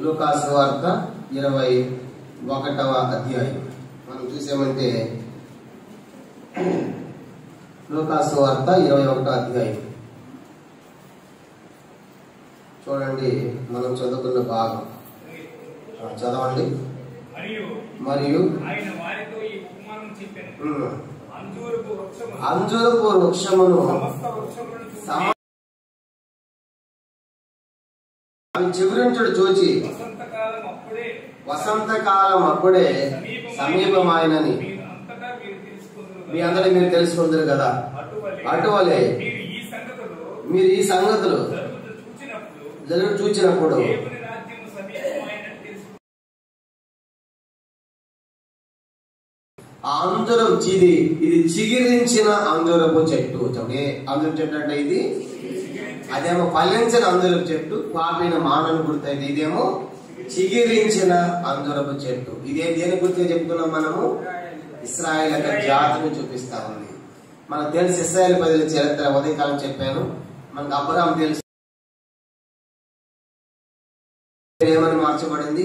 లూకాసు వార్త 21వ అధ్యాయం మనం చూసామంటే, లూకాసు వార్త 21వ అధ్యాయం చూడండి, మనం చదువుకున్న భాగం చదవండి. మరియు అంజూరపు వృక్షమును చిగురించుడు చూచి వసంతకాలం అప్పుడే సమీపమాయనని మీ అందరూ మీరు తెలుసుకుందరు కదా. అటువలే మీరు ఈ సంగతులు చూచినప్పుడు అంజూరపు ఇది చిగిరించిన అంజూరపు చెట్టు. అంజూరపు చెట్టు అంటే ఇది, అదేమో ఫలించిన అంజూరపు చెట్టు, పాపిన మానవుని గుర్తయితే ఇదేమో చిగిరించిన అంజూరపు చెట్టు. ఇదే దేని గుర్తుగా చెప్తున్నాం మనము? ఇశ్రాయేలు యొక్క జాతిని చూపిస్తా ఉంది. మనకు తెలుసు ఇశ్రాయేలు ప్రజల చరిత్ర, ఉదయకాలం చెప్పాను. మనకు అబ్రహాము తెలుసు, ఏమని మార్చబడింది?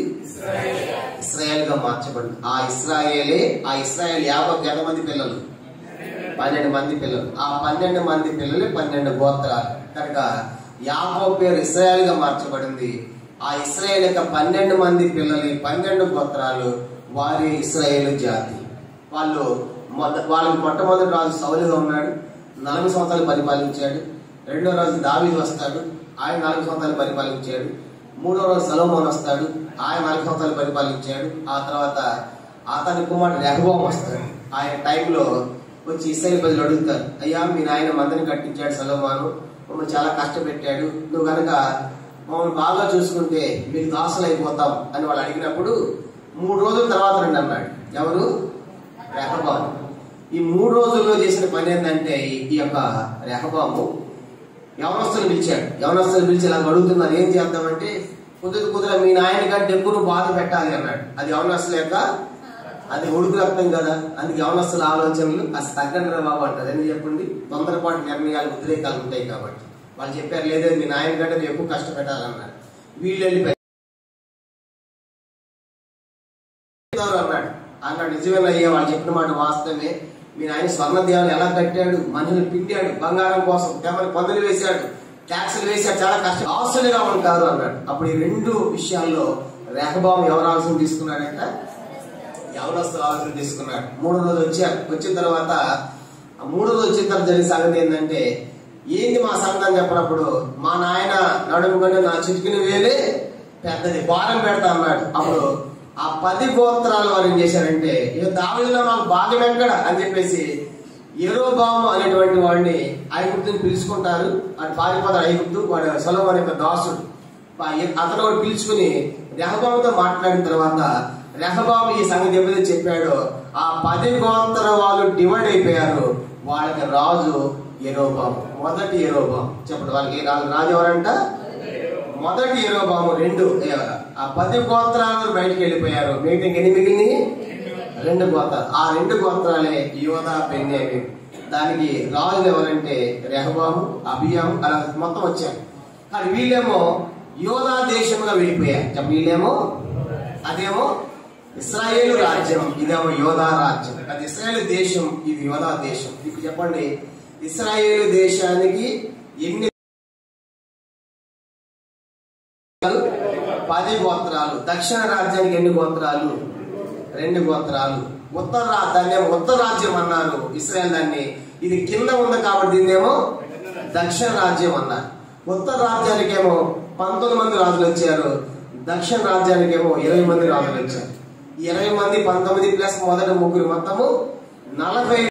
ఇశ్రాయేల్ గా మార్చబడింది. ఆ ఇశ్రాయేల్ 50 మంది పిల్లలు, 12 మంది పిల్లలు. ఆ 12 మంది పిల్లలు 12 గోత్రాలు కనుక యాకోబు పేరు ఇశ్రాయేల్ గా మార్చబడింది. ఆ ఇశ్రాయేల్ యొక్క 12 మంది పిల్లలు, 12 గోత్రాలు, వారి ఇశ్రాయేలు జాతి. వాళ్ళకి మొట్టమొదటి రాజు సౌలుగా ఉన్నాడు, 40 సంవత్సరాలు పరిపాలించాడు. రెండో రాజు దావీదు వస్తాడు, ఆయన 40 సంవత్సరాలు పరిపాలించాడు. మూడో రోజు సొలొమోను వస్తాడు, ఆయన 40 సంవత్సరాలు పరిపాలించాడు. ఆ తర్వాత అతని కుమారుడు రెహబాము వస్తాడు. ఆయన టైంలో వచ్చి ఇశ్రాయేలు ప్రజలు అడుగుతారు, అయ్యా మీ నాయన మందిని కట్టించాడు సొలొమోను, మమ్మల్ని చాలా కష్టపెట్టాడు, నువ్వు కనుక మమ్మల్ని బాగా చూసుకుంటే మీకు దాసులు అయిపోతాం అని వాళ్ళు అడిగినప్పుడు 3 రోజుల తర్వాత రండి అన్నాడు. ఎవరు? రెహబాము. ఈ 3 రోజుల్లో చేసిన పని ఏంటంటే, ఈ యొక్క రెహబాము యవనస్తులు పిలిచి ఇలా అడుగుతున్నారు, ఏం చేద్దామంటే కుదుర మీ నాయన కంటే ఎక్కువ నువ్వు బాధ పెట్టాలి అన్నాడు. అది యవనస్తుల యొక్క, అది ఉడుకు రక్తం కదా, అందుకే యవనస్తుల ఆలోచనలు అసలు తగ్గండి బాబు అంటారు. ఎందుకు చెప్పండి? తొందరపాటు నిర్ణయాలు, ఉద్రేకాలు ఉంటాయి కాబట్టి. వాళ్ళు చెప్పారు, లేదే మీ నాయన కంటే నువ్వు ఎక్కువ కష్టపెట్టాలన్నారు. వీళ్ళు వెళ్ళిపోయారు అన్నాడు. నిజమేనా అయ్యా, వాళ్ళు చెప్పిన మాట వాస్తవమే. మీ నాయన స్వర్ణ దేవాలయం ఎలా కట్టాడు, మనుషులు పిండాడు, బంగారం కోసం తెమ్మని పన్నులు వేశాడు, ట్యాక్సులు వేశాడు, చాలా కష్టం, ఆస్తులుగా ఉంటారు అన్నాడు. అప్పుడు ఈ 2 విషయాల్లో రెహబాము ఎవరు ఆలోచన తీసుకున్నాడంట? యవనస్తుల ఆలోచన తీసుకున్నాడు. 3వ రోజు వచ్చిన తర్వాత జరిగిన సంగతి ఏంటంటే, ఏంది మా సంగతి అని చెప్పినప్పుడు, మా నాయన నడుము కంటే నా చిటికిన వేలే పెద్దది, భారం పెడతా అన్నాడు. అప్పుడు ఆ 10 గోత్రాల వారు ఏం చేశారంటే, ఇక దావీదులో మాకు భాగ్యం ఎక్కడ అని చెప్పేసి యెరోబాము అనేటువంటి వాడిని ఐగుప్తుని పిలుచుకుంటారు. అది పారిపోతాడు ఐగుప్తు, వాడు సొలొమోను యొక్క దాసుడు. అతను వాడు పిలుచుకుని రెహబాముతో మాట్లాడిన తర్వాత రెహబాము ఈ సంగతి ఎప్పుడైతే చెప్పాడో ఆ 10 గోత్ర వాళ్ళు డివైడ్ అయిపోయారు. వాళ్ళకి రాజు యెరోబాము, మొదటి యెరోబాము. చెప్పండి, వాళ్ళకి రాజు ఎవరంట? మొదటి యెరోబాము. 2 ఆ 10 గోత్రాలు బయటికి వెళ్ళిపోయారు. మిగతా ఎన్ని మిగిలినవి? 2 గోత్రాలు. ఆ 2 గోత్రాలే యోధా, బెన్యామీను. దానికి రాజులు ఎవరంటే రెహబాము, అబియాము, అలా మొత్తం వచ్చారు. కానీ వీళ్ళేమో యోధా దేశంగా వెళ్ళిపోయారు. చెప్పండి, వీళ్ళేమో అదేమో ఇశ్రాయేలు రాజ్యం, ఇదేమో యోధా రాజ్యం. అది ఇశ్రాయేలు దేశం, ఇది యోధా దేశం. ఇప్పుడు చెప్పండి, ఇశ్రాయేలు దేశానికి ఎన్ని 10 గోత్రాలు, దక్షిణ రాజ్యానికి ఎన్ని గోత్రాలు? 2 గోత్రాలు. దాన్ని ఏమో ఉత్తర రాజ్యం అన్నారు ఇశ్రాయేల్ దాన్ని. ఇది కింద ఉంది కాబట్టి దీన్నేమో దక్షిణ రాజ్యం అన్నారు. ఉత్తర రాజ్యానికేమో 19 మంది రాజులు వచ్చారు, దక్షిణ రాజ్యానికేమో 20 మంది రాజులు వచ్చారు. 20 మంది 19 ప్లస్ మొదటి 3 మొత్తము 40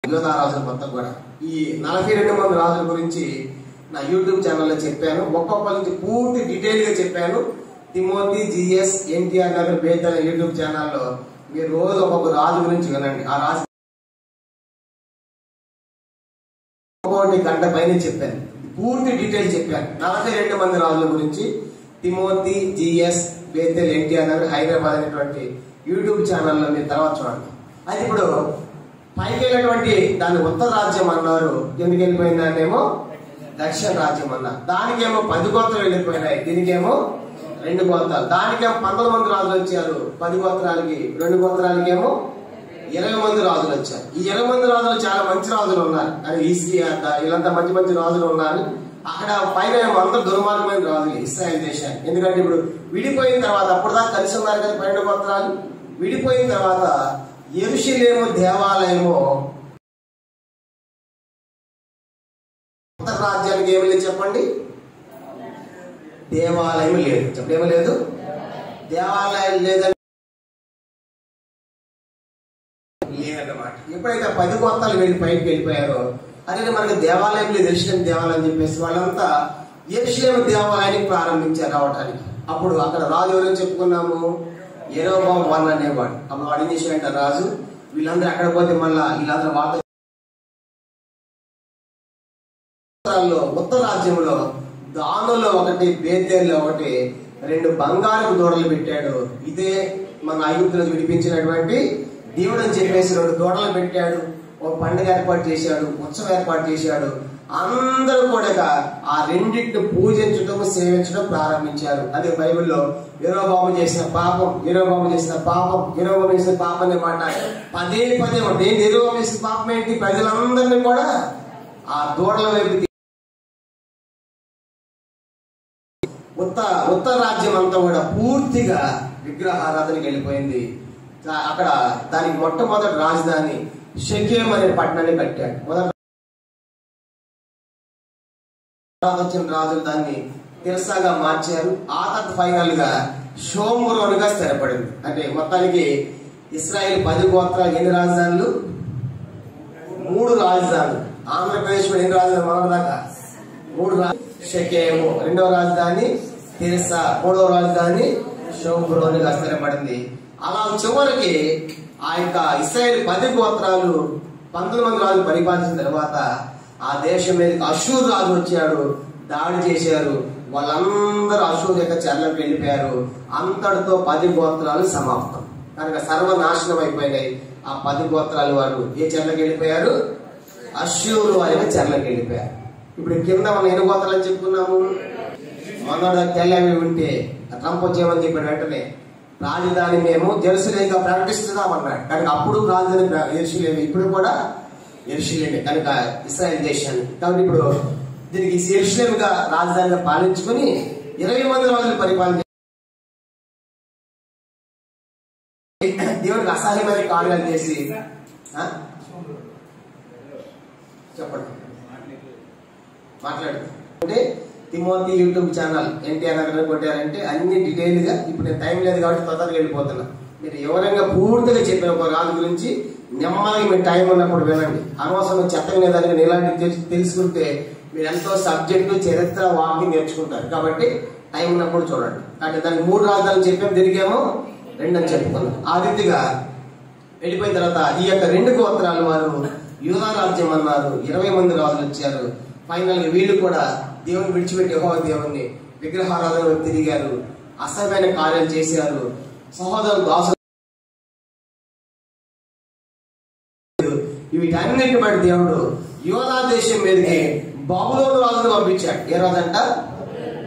యోధా రాజులు మొత్తం కూడా. ఈ 42 మంది రాజుల గురించి నా యూట్యూబ్ ఛానల్లో చెప్పాను. ఒక్కొక్కరి నుంచి పూర్తి డీటెయిల్ గా చెప్పాను. Timothy GS NTR Nagar Betala YouTube ఛానల్లో మీరు రోజు ఒక్కొక్క రాజు గురించి వినండి. ఆ రాజు ఒక్కొక్కటి గంట పైన చెప్పాను, పూర్తి డీటెయిల్ చెప్పాను. 42 మంది రాజుల గురించి తిమోతి జిఎస్ బేతల్ ఎన్టీఆర్ నగర్ హైదరాబాద్ అనేటువంటి యూట్యూబ్ ఛానల్లో మీరు తర్వాత చూడండి. అది ఇప్పుడు పైకి వెళ్ళినటువంటి దాన్ని ఉత్తర రాజ్యం అన్నారు. ఎందుకు వెళ్ళిపోయింది దాన్నేమో దక్షిణ రాజ్యం అన్నారు. దానికేమో 10 గోత్రాలు వెళ్ళిపోయినాయి, దీనికేమో 2 గోత్రాలు. దానికేమో 19 మంది రాజులు వచ్చారు 10 గోత్రాలకి, 2 గోత్రాలకేమో 20 మంది రాజులు వచ్చారు. ఈ 20 మంది రాజులు చాలా మంచి రాజులు ఉన్నారు. అది ఈసియా వీళ్ళంతా మంచి మంచి రాజులు ఉన్నారు. అక్కడ పైన అందరూ దుర్మార్గమైన రాజులు ఇశ్రాయేల్ దేశాన్ని. ఎందుకంటే ఇప్పుడు విడిపోయిన తర్వాత, అప్పుడు దాకా కలిసి ఉన్నారు కదా 12 గోత్రాలు. విడిపోయిన తర్వాత యెరూషలేము దేవాలయము ఉత్తర రాజ్యానికి ఏమి లేదు చెప్పండి, దేవాలయం లేదు. చెప్పేమో లేదు, దేవాలయం లేదన్నమాట. ఎప్పుడైతే 10 గోత్రాలు వెళ్ళి పైకి వెళ్ళిపోయారో, అదే మనకి దేవాలయం లేదు, యెరూషలేము దేవాలయం చెప్పేసి వాళ్ళంతా యెరూషలేము దేవాలయానికి ప్రారంభించారు రావటానికి. అప్పుడు అక్కడ రాజు ఎవరో చెప్పుకున్నాము, యెరోబాము 1 అనేవాడు. అప్పుడు వాడు ఏం చేశాడంట రాజు, వీళ్ళందరూ ఎక్కడ పోతే మళ్ళా వీళ్ళందరూ వాళ్ళ ఉత్తర రాజ్యంలో దానులో ఒకటి, బేతేల్లో ఒకటి 2 బంగారపు దూడలు పెట్టాడు. ఇదే మన ఐగుప్తులో విడిపించినటువంటి దేవుడు అని చెప్పేసి 2 దూడలు పెట్టాడు. ఒక పండుగ ఏర్పాటు చేశాడు, ఉత్సవం ఏర్పాటు చేశాడు. అందరూ కూడా ఆ రెండింటిని పూజించడం, సేవించడం ప్రారంభించారు. అదే బైబిల్లో యెరోబాము చేసిన పాపం, యెరోబాము చేసిన పాపం, యెరోబాము చేసిన పాపం అనే మాట పదే ఉంటుంది. యెరోబాము చేసిన పాపం ఏంటి? ప్రజలందరినీ కూడా ఆ దూడల వైపు ఉత్తర రాజ్యం అంతా కూడా పూర్తిగా విగ్రహారాధనకి వెళ్ళిపోయింది. అక్కడ దానికి మొట్టమొదటి రాజధాని షెకెం అనే పట్టణాన్ని కట్టాడు. మొదటి వచ్చిన రాజులు దాన్ని తిరసాగా మార్చారు. ఆ తర్వాత ఫైనల్ గా షోమ్రోనుగా స్థిరపడింది. అంటే మొత్తానికి ఇశ్రాయేల్ 10 గోత్రాలు ఎన్ని రాజధానులు? 3 రాజధానులు. ఆంధ్రప్రదేశ్ లో ఎన్ని రాజధానులు? మొదటిదాకా 3 షెకెము, 2వ రాజధాని తిరసా, 3వ రాజధాని షోమ్రోనుగా స్థిరపడింది. అలా చివరికి ఆ యొక్క ఇశ్రాయేల్ 10 గోత్రాలు 19 మంది రాజులు పరిపాలించిన తర్వాత ఆ దేశం మీద అషూర్ రాజు వచ్చాడు, దాడి చేశారు. వాళ్ళందరూ అషూర్ యొక్క చెరలోకి వెళ్ళిపోయారు. అంతటితో 10 గోత్రాలు సమాప్తం. కనుక సర్వనాశనం అయిపోయినాయి ఆ 10 గోత్రాలు. వారు ఏ చెరలోకి వెళ్ళిపోయారు? అషూరు వారి యొక్క చెరలోకి వెళ్ళిపోయారు. ఇప్పుడు కింద మనం ఎన్ని గోత్రాలు అని చెప్పుకున్నాము? మొన్నటి తెల్లవి ఉంటే ట్రంప్ వచ్చేయమని చెప్పాడు. వెంటనే రాజధాని మేము జెరూసలేముగా ప్రకటిస్తున్నామన్నాడు. కనుక అప్పుడు రాజధాని యెరూషలేము, ఇప్పుడు కూడా యెరూషలేమే కనుక ఇశ్రాయేల్ దేశాన్ని. కాబట్టి ఇప్పుడు దీనికి యెరూషలేముగా రాజధానిగా పాలించుకుని 20 మంది రాజులు పరిపాలన దేవుడికి అసహ్యమైన కార్యాలు చేసి చెప్పండి మాట్లాడు అంటే Timothy YouTube channel NTR Nagar కొట్టారంటే అన్ని డీటెయిల్ గా. ఇప్పుడు నేను టైం లేదు కాబట్టి తొందరగా వెళ్ళిపోతున్నా. మీరు ఎవరైనా పూర్తిగా చెప్పిన ఒక రాజు గురించి నెమ్మదిగా మీరు టైం ఉన్నప్పుడు వినండి. అనవసరం చెత్త లేదని ఇలాంటి తెలుసుకుంటే మీరు ఎంతో సబ్జెక్టు, చరిత్ర, వాకింగ్ నేర్చుకుంటారు. కాబట్టి టైం ఉన్నప్పుడు చూడండి. అంటే దానికి 3 రాజధానులు చెప్పాము, దీనికేమో 2 అని చెప్పుకున్నాం. ఆ రీతిగా వెళ్ళిపోయిన తర్వాత ఈ యొక్క 2 గోత్రాలు వారు యూదా రాజ్యం అన్నారు. 20 మంది రాజులు వచ్చారు. ఫైనల్ గా వీళ్ళు కూడా దేవుని విడిచిపెట్టి యెహోవా దేవుణ్ణి విగ్రహారాధనలో తిరిగారు, అసహ్యమైన కార్యాలు చేశారు. సహోదరులు దాసులు వీటన్నిటిని బట్టి దేవుడు యూదా దేశం మీదకి బబులోను రాజును పంపించాడు. ఏ రాజంట?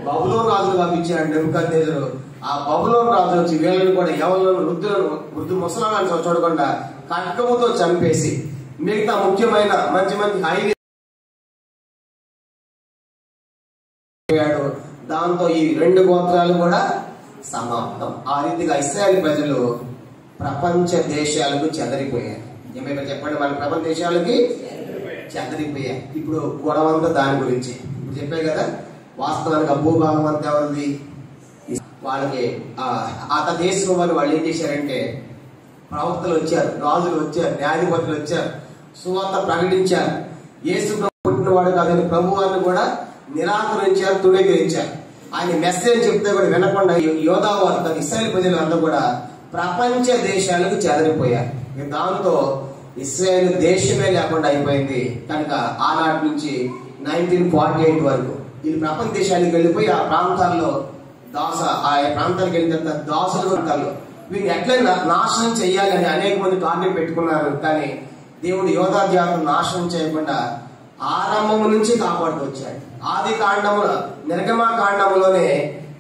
బబులోను రాజును పంపించాడు నెబుకద్నెజరు. ఆ బబులోను రాజు వచ్చి వీళ్ళని కూడా ఎవరిలోను వృద్ధు ముసలాలను చూడకుండా ఖడ్గముతో చంపేసి మిగతా ముఖ్యమైన మంచి మంచి హైవే దాంతో ఈ 2 గోత్రాలు కూడా సమాప్తం. ఆ రీతిగా ఇశ్రాయేలు ప్రజలు ప్రపంచ దేశాలకు చెదరిపోయారు. ఏమైనా చెప్పండి, మన ప్రపంచ దేశాలకి చెదరిపోయాయి. ఇప్పుడు గొడవంతా దాని గురించి ఇప్పుడు చెప్పారు కదా. వాస్తవానికి ఆ భూభాగం అంతా ఎవరిది? వాళ్ళకి ఆ దేశం వాళ్ళు ఏం చేశారంటే, ప్రవక్తలు వచ్చారు, రాజులు వచ్చారు, న్యాయాధిపతులు వచ్చారు, సువార్త ప్రకటించారు. యేసు ప్రభు పుట్టినవాడు కాదని ప్రభువాన్ని కూడా నిరాకరించారు, తృణీకరించారు. ఆయన మెసేజ్ చెప్తే కూడా వినకుండా యోధావారు ఇశ్రాయేలు ప్రజలు అంతా కూడా ప్రపంచ దేశాలకు చెదరిపోయారు. దాంతో ఇశ్రాయేలు దేశమే లేకుండా అయిపోయింది. కనుక ఆనాటి నుంచి 1948 వరకు వీళ్ళు ప్రపంచ దేశాలకు వెళ్ళిపోయి ఆ ప్రాంతాల్లో ఆయా ప్రాంతాలకు వెళ్ళిన తర్వాత దాసులు ఉంటారు. వీళ్ళు ఎట్లయినా నాశనం చేయాలని అనేక మంది టార్గెట్ పెట్టుకున్నారు. కానీ దేవుడు యోధా జాతులు నాశనం చేయకుండా ఆరంభం నుంచి కాపాడుతూ వచ్చాడు. ఆది కాండము నిర్గమా కాండములోనే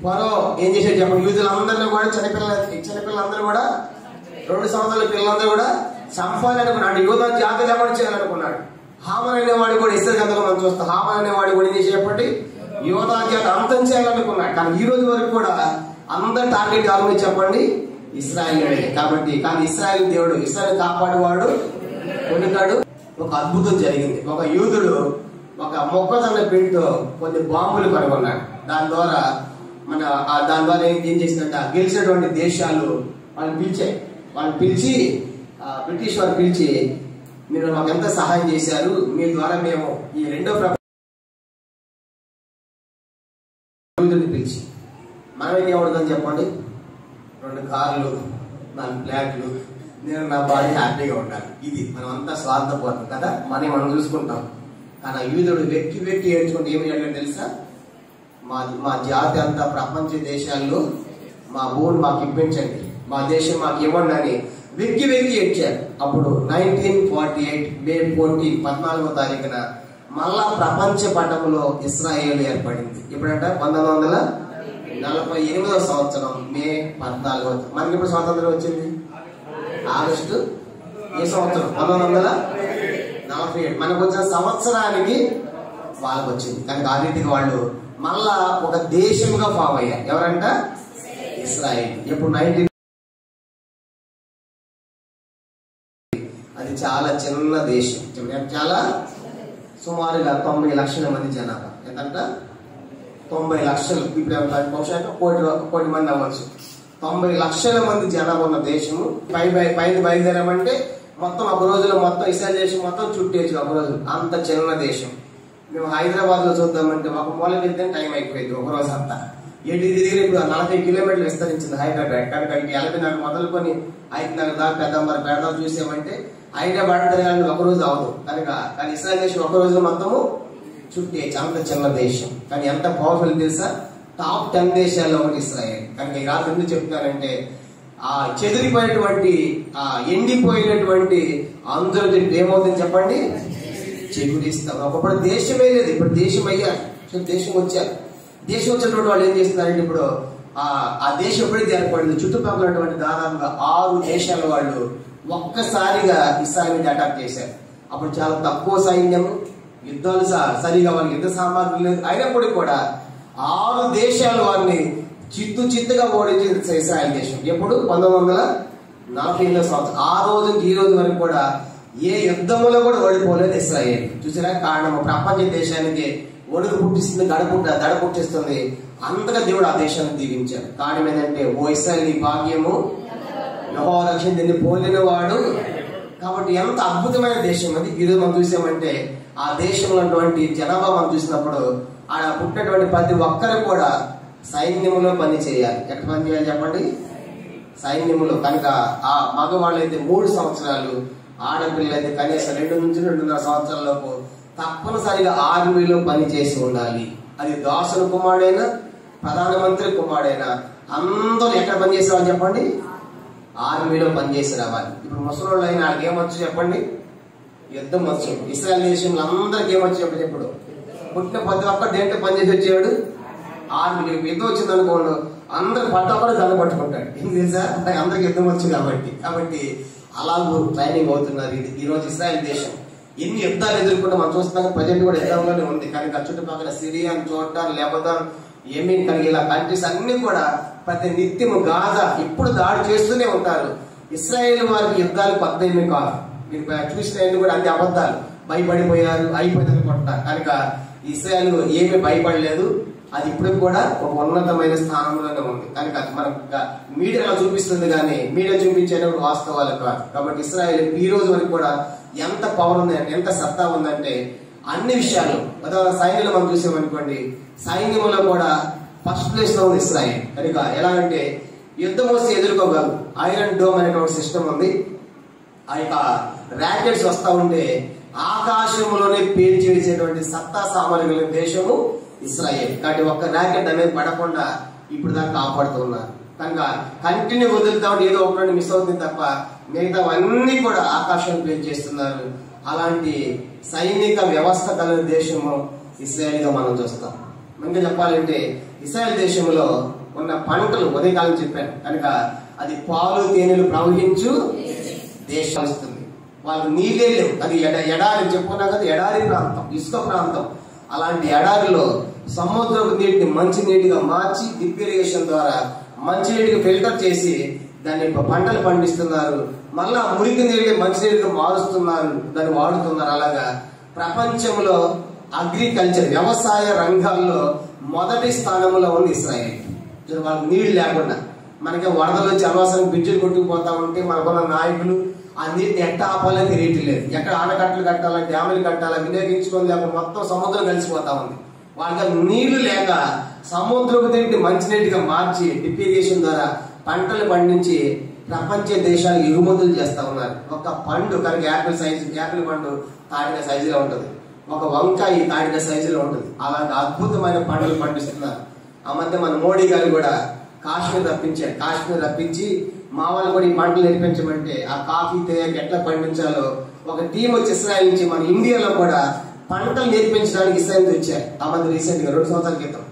ఫరో ఏం చేశాడు చెప్పండి, యూదులందరినీ కూడా చిన్నపిల్లలందరూ కూడా 2 సంవత్సరాల పిల్లలందరూ కూడా చంపాలనుకున్నాడు. యోధా జాతి లేకుండా చేయాలనుకున్నాడు. హామన్ అనేవాడు కూడా ఇస్రాయేల్ గ్రంథంలో మనం చూస్తాం. హామన్ అనేవాడు కూడా ఏం చేసేప్పటి యోధా జాతి అంతం చేయాలనుకున్నాడు. కానీ ఈ రోజు వరకు కూడా అందరు టార్గెట్ కావాలని చెప్పండి ఇశ్రాయేలు. కాబట్టి కానీ ఇశ్రాయేలు దేవుడు ఇశ్రాయేలు కాపాడేవాడు కొనికాడు. ఒక అద్భుతం జరిగింది. ఒక యూదుడు ఒక మొక్కజొన్న పిండితో కొన్ని బాంబులు కనుగొన్నాడు. దాని ద్వారా ఏం చేసిందంటే గెలిచినటువంటి దేశాలు వాళ్ళు పిలిచి బ్రిటిష్ వారు పిలిచి, మీరు మాకు ఎంత సహాయం చేశారు, మీ ద్వారా మేము ఈ రెండో పిలిచి మనమేం ఏమవుతుందని చెప్పండి, 2 కార్లు, 4 ఫ్లాట్లు, నేను నా బాడీ హ్యాపీగా ఉండాలి. ఇది మనం అంతా స్వార్థపోతాం కదా, మనం చూసుకుంటాం. కానీ యూదుడు వెక్కి ఏడ్చుకుంటే ఏమి చేయాలని తెలుసా, మా జాతి అంతా ప్రపంచ దేశాల్లో మా భూమిని మాకు ఇప్పించండి, మా దేశం మాకు ఇవ్వండి అని వెక్కి ఏడ్చారు. అప్పుడు 1948 మే 14వ తారీఖున మళ్ళా ప్రపంచ పటంలో ఇశ్రాయేలు ఏర్పడింది. ఇప్పుడంట 1948వ సంవత్సరం మే 14వ. మనకి ఇప్పుడు స్వాతంత్రం వచ్చింది ఆగస్టు ఏ సంవత్సరం 1947. మనకు వచ్చిన సంవత్సరానికి వాళ్ళకు వచ్చింది. కానీ ఆ రీతికి వాళ్ళు మళ్ళా ఒక దేశంగా ఫామ్ అయ్యారు. ఎవరంట? ఇశ్రాయేల్. ఇప్పుడు 19 అది చాలా చిన్న దేశం. చాలా సుమారుగా 90 లక్షల మంది జనాభా. ఎంతంట 90 లక్షలు. ఇప్పుడు బహుశా కోటి మంది అవ్వచ్చు. 90 లక్షల మంది జనాభా ఉన్న దేశము. పైన బయలుదేరామంటే మొత్తం ఒక రోజులో మొత్తం ఇశ్రాయేల్ దేశం మొత్తం చుట్టేచ్చు ఒక రోజు. అంత చిన్న దేశం. మేము హైదరాబాద్ లో చూద్దామంటే ఒక మూలకి వెళ్తే టైం అయిపోయింది ఒక రోజు అంతా. ఎటు దగ్గర ఇప్పుడు 40 కిలోమీటర్లు విస్తరించింది హైదరాబాద్. కనుక ఎలబినగర్ మొదలుకొని 5 దాకా పెడదాం చూసామంటే హైదరాబాద్ తిరగాలని ఒక రోజు అవదు. కానీ ఇశ్రాయేల్ దేశం ఒక రోజు మొత్తము చుట్టేచ్చు. అంత చిన్న దేశం. కానీ ఎంత పవర్ఫుల్ తెలుసా, టాప్ 10 దేశాల్లో ఒకటి ఇశ్రాయేల్. కనుక ఈ రాత్రి ఎందుకు చెప్తానంటే, ఆ చెదిరిపోయినటువంటి ఎండిపోయినటువంటి అందరూ ఏమవుతుంది చెప్పండి, చెగురిస్తాం. ఒకప్పుడు దేశమే లేదు, ఇప్పుడు దేశం అయ్యారు. దేశం వచ్చారు. దేశం వచ్చినటువంటి వాళ్ళు ఏం చేస్తున్నారంటే, ఇప్పుడు ఆ దేశం ఎప్పుడైతే ఏర్పడింది చుట్టుపక్కల దాదాపుగా 6 దేశాల వాళ్ళు ఒక్కసారిగా ఇశ్రాయేల్ అటాక్ చేశారు. అప్పుడు చాలా తక్కువ సైన్యము, యుద్ధాలు సరిగా వాళ్ళకి యుద్ధ సామాగ్రి లేదు. అయినప్పటికీ కూడా 6 దేశాలు వారిని చిత్తుగా ఓడించింది ఇశ్రాయేల్ దేశం. ఎప్పుడు 1948వ సంవత్సరం. ఆ రోజు ఈ రోజు వరకు కూడా ఏ యుద్ధములో కూడా ఓడిపోలేదు ఇశ్రాయేల్. చూసారా కారణము, ప్రపంచ దేశానికి ఒడుగు పుట్టిస్తుంది, దడ పుట్టిస్తుంది. అంతగా దేవుడు ఆ దేశాన్ని దీవించాడు. కారణం ఏంటంటే, ఓ ఇశ్రాయేల్ నీ భాగ్యము యెహోవా రక్షణ దీన్ని పోలిన వాడు. కాబట్టి ఎంత అద్భుతమైన దేశం అది. ఈరోజు మనం చూసామంటే ఆ దేశంలో ఉన్నటువంటి జనాభా మనం చూసినప్పుడు ఆడ పుట్టినటువంటి ప్రతి ఒక్కరు కూడా సైన్యములో పని చేయాలి. ఎక్కడ పని చేయాలి చెప్పండి, సైన్యములో. కనుక ఆ మగవాళ్ళు అయితే 3 సంవత్సరాలు, ఆడపిల్లలు అయితే కనీసం 2 నుంచి 2.5 సంవత్సరాలకు తప్పనిసరిగా ఆర్మీలో పని చేసి ఉండాలి. అది దాసుల కుమారుడైనా ప్రధానమంత్రి కుమారుడైనా అందరూ ఎక్కడ పని చేసి రావాలి చెప్పండి, ఆర్మీలో పనిచేసి రావాలి. ఇప్పుడు ముసలోళ్ళు అయినా వాళ్ళకి ఏమొచ్చు చెప్పండి, యుద్ధం వచ్చు. ఇశ్రాయేల్ దేశంలో అందరికి ఏమొచ్చు చెప్పండి. ఇప్పుడు పుట్టిన ప్రతి ఒక్క దేంట్లో పనిచేసి వచ్చేవాడు ఆర్మీ. యుద్ధం వచ్చింది అనుకోండు, అందరు పట్టొక్కడే దండ పట్టుకుంటాడు. ఏం తెలుసా, అందరికి యుద్ధం వచ్చు కాబట్టి అలాగూ ట్రైనింగ్ అవుతున్నారు. ఈ రోజు ఇశ్రాయేల్ దేశం ఎన్ని యుద్ధాలు ఎదుర్కొంటే మనం చూస్తున్నాం. ప్రజెంట్ కూడా యుద్ధంలోనే ఉంది. కానీ చుట్టుపక్కల సిరియా, జోర్డాన్, లెబనాన్, యెమెన్, కానీ ఇలా కంట్రీస్ అన్ని కూడా ప్రతి నిత్యము గాజా ఇప్పుడు దాడి చేస్తూనే ఉంటారు. ఇశ్రాయేల్ వారికి యుద్ధాలు కొత్తేమీ కాదు. మీరు చూసిన కూడా అన్ని అబద్ధాలు. భయపడిపోయారు, అయిపోయింది అనుకుంటున్నారు. కనుక ఇశ్రాయేల్ ఏమీ భయపడలేదు. అది ఇప్పుడు కూడా ఒక ఉన్నతమైన స్థానంలోనే ఉంది. కనుక మనం మీడియాలో చూపిస్తుంది కానీ మీడియా చూపించేటప్పుడు వాస్తవాలు కాదు. కాబట్టి ఇశ్రాయేల్ ఈ రోజు వరకు కూడా ఎంత పవర్ ఉంది, ఎంత సత్తా ఉందంటే అన్ని విషయాలు సైన్యంలో మనం చూసామనుకోండి, సైన్యంలో కూడా ఫస్ట్ ప్లేస్ లో ఉంది ఇశ్రాయేల్. కనుక ఎలాగంటే యుద్ధం వస్తే ఎదుర్కోగలరు. ఐరన్ డోమ్ అనేటువంటి సిస్టమ్ ఉంది. ఆ యొక్క ర్యాకెట్స్ వస్తా ఉంటే ఆకాశంలోనే పేల్చి వేసేటువంటి సత్తా సామర్థ్యం దేశము ఇశ్రాయేల్. కాబట్టి ఒక్క ర్యాకెట్ అనేది పడకుండా ఇప్పుడు దాకా కాపాడుతున్నారు. కనుక కంటిన్యూ వదులుతా ఉంటే ఏదో ఒకటి మిస్ అవుతుంది తప్ప మిగతావన్నీ కూడా ఆకాశం పేల్చేస్తున్నారు. అలాంటి సైనిక వ్యవస్థ కలిగిన దేశము ఇశ్రాయేల్ గా మనం చూస్తాం. ఇంకా చెప్పాలంటే ఇశ్రాయేల్ దేశంలో ఉన్న పంటలు ఉదయకాలం చెప్పాను. కనుక అది పాలు తేనెలు ప్రవహించు దేశం ఇస్తుంది. వాళ్ళకి నీళ్ళే లేవు. అది ఎడారి చెప్పుకున్నాం కదా, ఎడారి ప్రాంతం, ఇసుక ప్రాంతం. అలాంటి ఎడారిలో సముద్రపు నీటిని మంచి నీటిగా మార్చి డ్రిప్ ఇరిగేషన్ ద్వారా మంచి నీటికి ఫిల్టర్ చేసి దాన్ని పంటలు పండిస్తున్నారు. మళ్ళా మురికి నీటిని మంచి నీటిగా మారుస్తున్నారు, దాన్ని వాడుతున్నారు. అలాగా ప్రపంచంలో అగ్రికల్చర్ వ్యవసాయ రంగాల్లో మొదటి స్థానంలో ఉంది ఇశ్రాయేల్. వాళ్ళకి నీళ్లు లేకుండా మనకి వరదలు వచ్చి అనవసరం బ్రిడ్జిలు కొట్టుకుపోతా ఉంటే మనకున్న నాయకులు ఆ నీటిని ఎట్ట ఆపాలని తెలియట్లేదు. ఎక్కడ ఆనకట్టలు కట్టాలా, డ్యాములు కట్టాలా వినియోగించుకొని లేక మొత్తం సముద్రం కలిసిపోతా ఉంది. వాళ్ళకి నీళ్లు లేక సముద్రపు నీటిని మంచినీటిగా మార్చి డ్రిప్ ఇరిగేషన్ ద్వారా పంటలు పండించి ప్రపంచ దేశాలకు ఎగుమతులు చేస్తా ఉన్నారు. ఒక పండు కనుక యాపిల్ పండు తాడిన సైజులో ఉంటుంది, ఒక వంకాయ తాడిన సైజులో ఉంటుంది. అలాంటి అద్భుతమైన పంటలు పండిస్తున్నారు. ఆ మధ్య మన మోడీ గారు కూడా కాశ్మీర్ రప్పించి మా వాళ్ళు కూడా ఈ పంటలు నేర్పించమంటే ఆ కాఫీ తేయాకి ఎట్లా పండించాలో ఒక టీం వచ్చి ఇశ్రాయేల్ నుంచి మన ఇండియాలో కూడా పంటలు నేర్పించడానికి ఇశ్రాయేల్ వచ్చారు. ఆ మధ్య రీసెంట్ గా 2 సంవత్సరాల క్రితం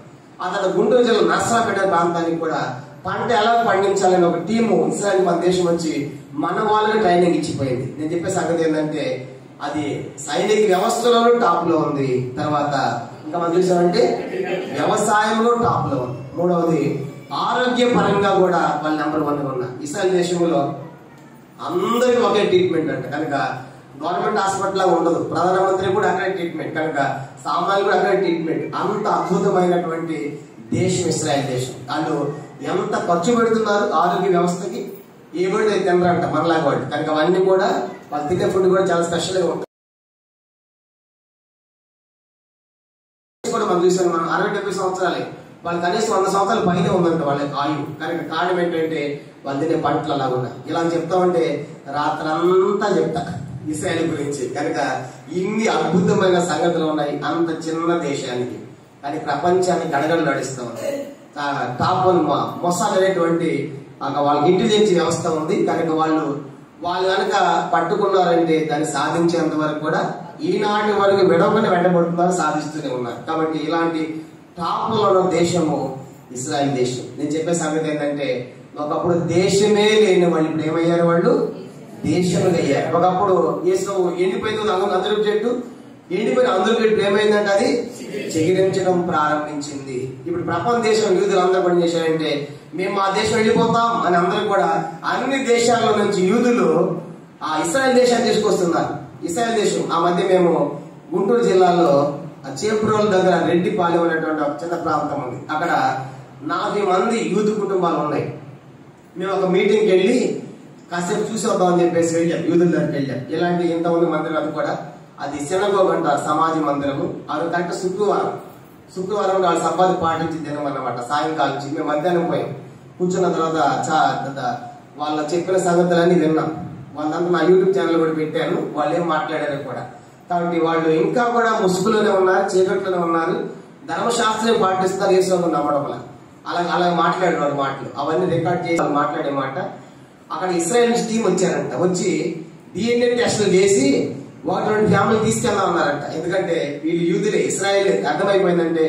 అతను గుంటూరు జిల్లా నర్సరాపేట ప్రాంతానికి కూడా పంట ఎలా పండించాలని ఒక టీము ఇశ్రాయేల్ మన దేశం వచ్చి మన వాళ్ళకి ట్రైనింగ్ ఇచ్చిపోయింది. నేను చెప్పే సంగతి ఏంటంటే అది సైనిక వ్యవస్థలోనూ టాప్ లో ఉంది. తర్వాత ఇంకా మనం చూసామంటే వ్యవసాయంలో టాప్ లో ఉంది. మూడవది ఆరోగ్య పరంగా కూడా వాళ్ళు నెంబర్ 1 ఉన్నారు. ఇశ్రాయేల్ దేశంలో అందరికి ఒకే ట్రీట్మెంట్ అంట. కనుక గవర్నమెంట్ హాస్పిటల్ లాగా ఉండదు. ప్రధానమంత్రి కూడా అక్కడే ట్రీట్మెంట్, కనుక సామాన్యులు కూడా అక్కడే ట్రీట్మెంట్. అంత అద్భుతమైనటువంటి దేశం ఇశ్రాయేల్ దేశం. వాళ్ళు ఎంత ఖర్చు పెడుతున్నారు ఆరోగ్య వ్యవస్థకి, ఏ కూడా తినరంట మనలాగా వాళ్ళు. కనుక అవన్నీ కూడా వాళ్ళు తినే ఫుడ్ కూడా చాలా స్పెషల్ గా ఉంటుంది. కూడా మనం చూసాను, మనం 60-70 సంవత్సరాలే, వాళ్ళు కనీసం 100 సంవత్సరాల పైన ఉందంట వాళ్ళకి ఆయువు. కనుక కారణం ఏంటంటే వాళ్ళు తినే పంటలు అలా ఉన్నాయి. ఇలా చెప్తామంటే రాత్రంతా చెప్తా ఇశ్రాయేల్ గురించి. కనుక ఇన్ని అద్భుతమైన సంగతులు ఉన్నాయి అంత చిన్న దేశానికి. కానీ ప్రపంచాన్ని గడగడలు నడుస్తూ ఉన్నాయి. టాప్ 1 మొసాద్ అనేటువంటి వాళ్ళకి ఇంటెలిజెన్స్ వ్యవస్థ ఉంది. కనుక వాళ్ళు కనుక పట్టుకున్నారంటే దాన్ని సాధించేంత వరకు కూడా ఈనాటి వరకు విడవకుండా వెంటబడుతున్నారు, సాధిస్తూనే ఉన్నారు. కాబట్టి ఇలాంటి టాప్ లో ఉన్న దేశము ఇశ్రాయేల్ దేశం. నేను చెప్పే సంగతి ఏంటంటే ఒకప్పుడు దేశమే లేని వాళ్ళు ఇప్పుడు ఏమయ్యారు, వాళ్ళు దేశంగా అయ్యారు. ఒకప్పుడు ఎండిపోయింది అందరూ చెట్టు, ఎండిపోయిన అందరూ చెట్టు ఏమైందంటే అది చిగురించడం ప్రారంభించింది. ఇప్పుడు ప్రపంచ దేశం యూదులు అందరూ పని చేశారంటే మేము ఆ దేశం వెళ్ళిపోతాం అని అందరూ కూడా అన్ని దేశాల నుంచి యూదులు ఆ ఇశ్రాయేల్ దేశాన్ని తీసుకొస్తున్నారు. ఇశ్రాయేల్ దేశం ఆ మధ్య మేము గుంటూరు జిల్లాలో చేపురోలు దగ్గర రెడ్డిపాలెం అనేటువంటి ఒక చిన్న ప్రాంతం ఉంది. అక్కడ 40 మంది యూదు కుటుంబాలు ఉన్నాయి. మేము ఒక మీటింగ్కి వెళ్ళి కాసేపు చూసి వద్దామని చెప్పేసి వెళ్ళాం, యూదుల దగ్గరికి వెళ్ళాం. ఇలాంటి ఇంతమంది మందిరం అది కూడా అది సినగోగ్ అంటారు, సమాజ మందిరము. అది కరెక్ట్ శుక్రవారం వాళ్ళు సబ్బాది పాటించి దినం అన్నమాట. సాయంకాలం నుంచి మేము మధ్యాహ్నం పోయాం. కూర్చున్న తర్వాత వాళ్ళ చెప్పిన సంగతులన్నీ విన్నాం. వాళ్ళంతా నా యూట్యూబ్ ఛానల్ కూడా పెట్టాను, వాళ్ళు ఏం మాట్లాడారు కూడా. కాబట్టి వాళ్ళు ఇంకా కూడా ముసుగులోనే ఉన్నారు, చీకట్లోనే ఉన్నారు, ధర్మశాస్త్రం పాటిస్తారు, యేసుని నమ్మడం వల్ల అలా మాట్లాడేవారు మాటలు అవన్నీ రికార్డ్ చేసి వాళ్ళు మాట్లాడే మాట. అక్కడ ఇశ్రాయేల్ టీం వచ్చారంట, వచ్చి DNA టెస్టులు చేసి 1-2 ఫ్యామిలీ తీసుకెళ్దాం అన్నారంట. ఎందుకంటే వీళ్ళు యూదులే, ఇశ్రాయేల్ అర్థమైపోయిందంటే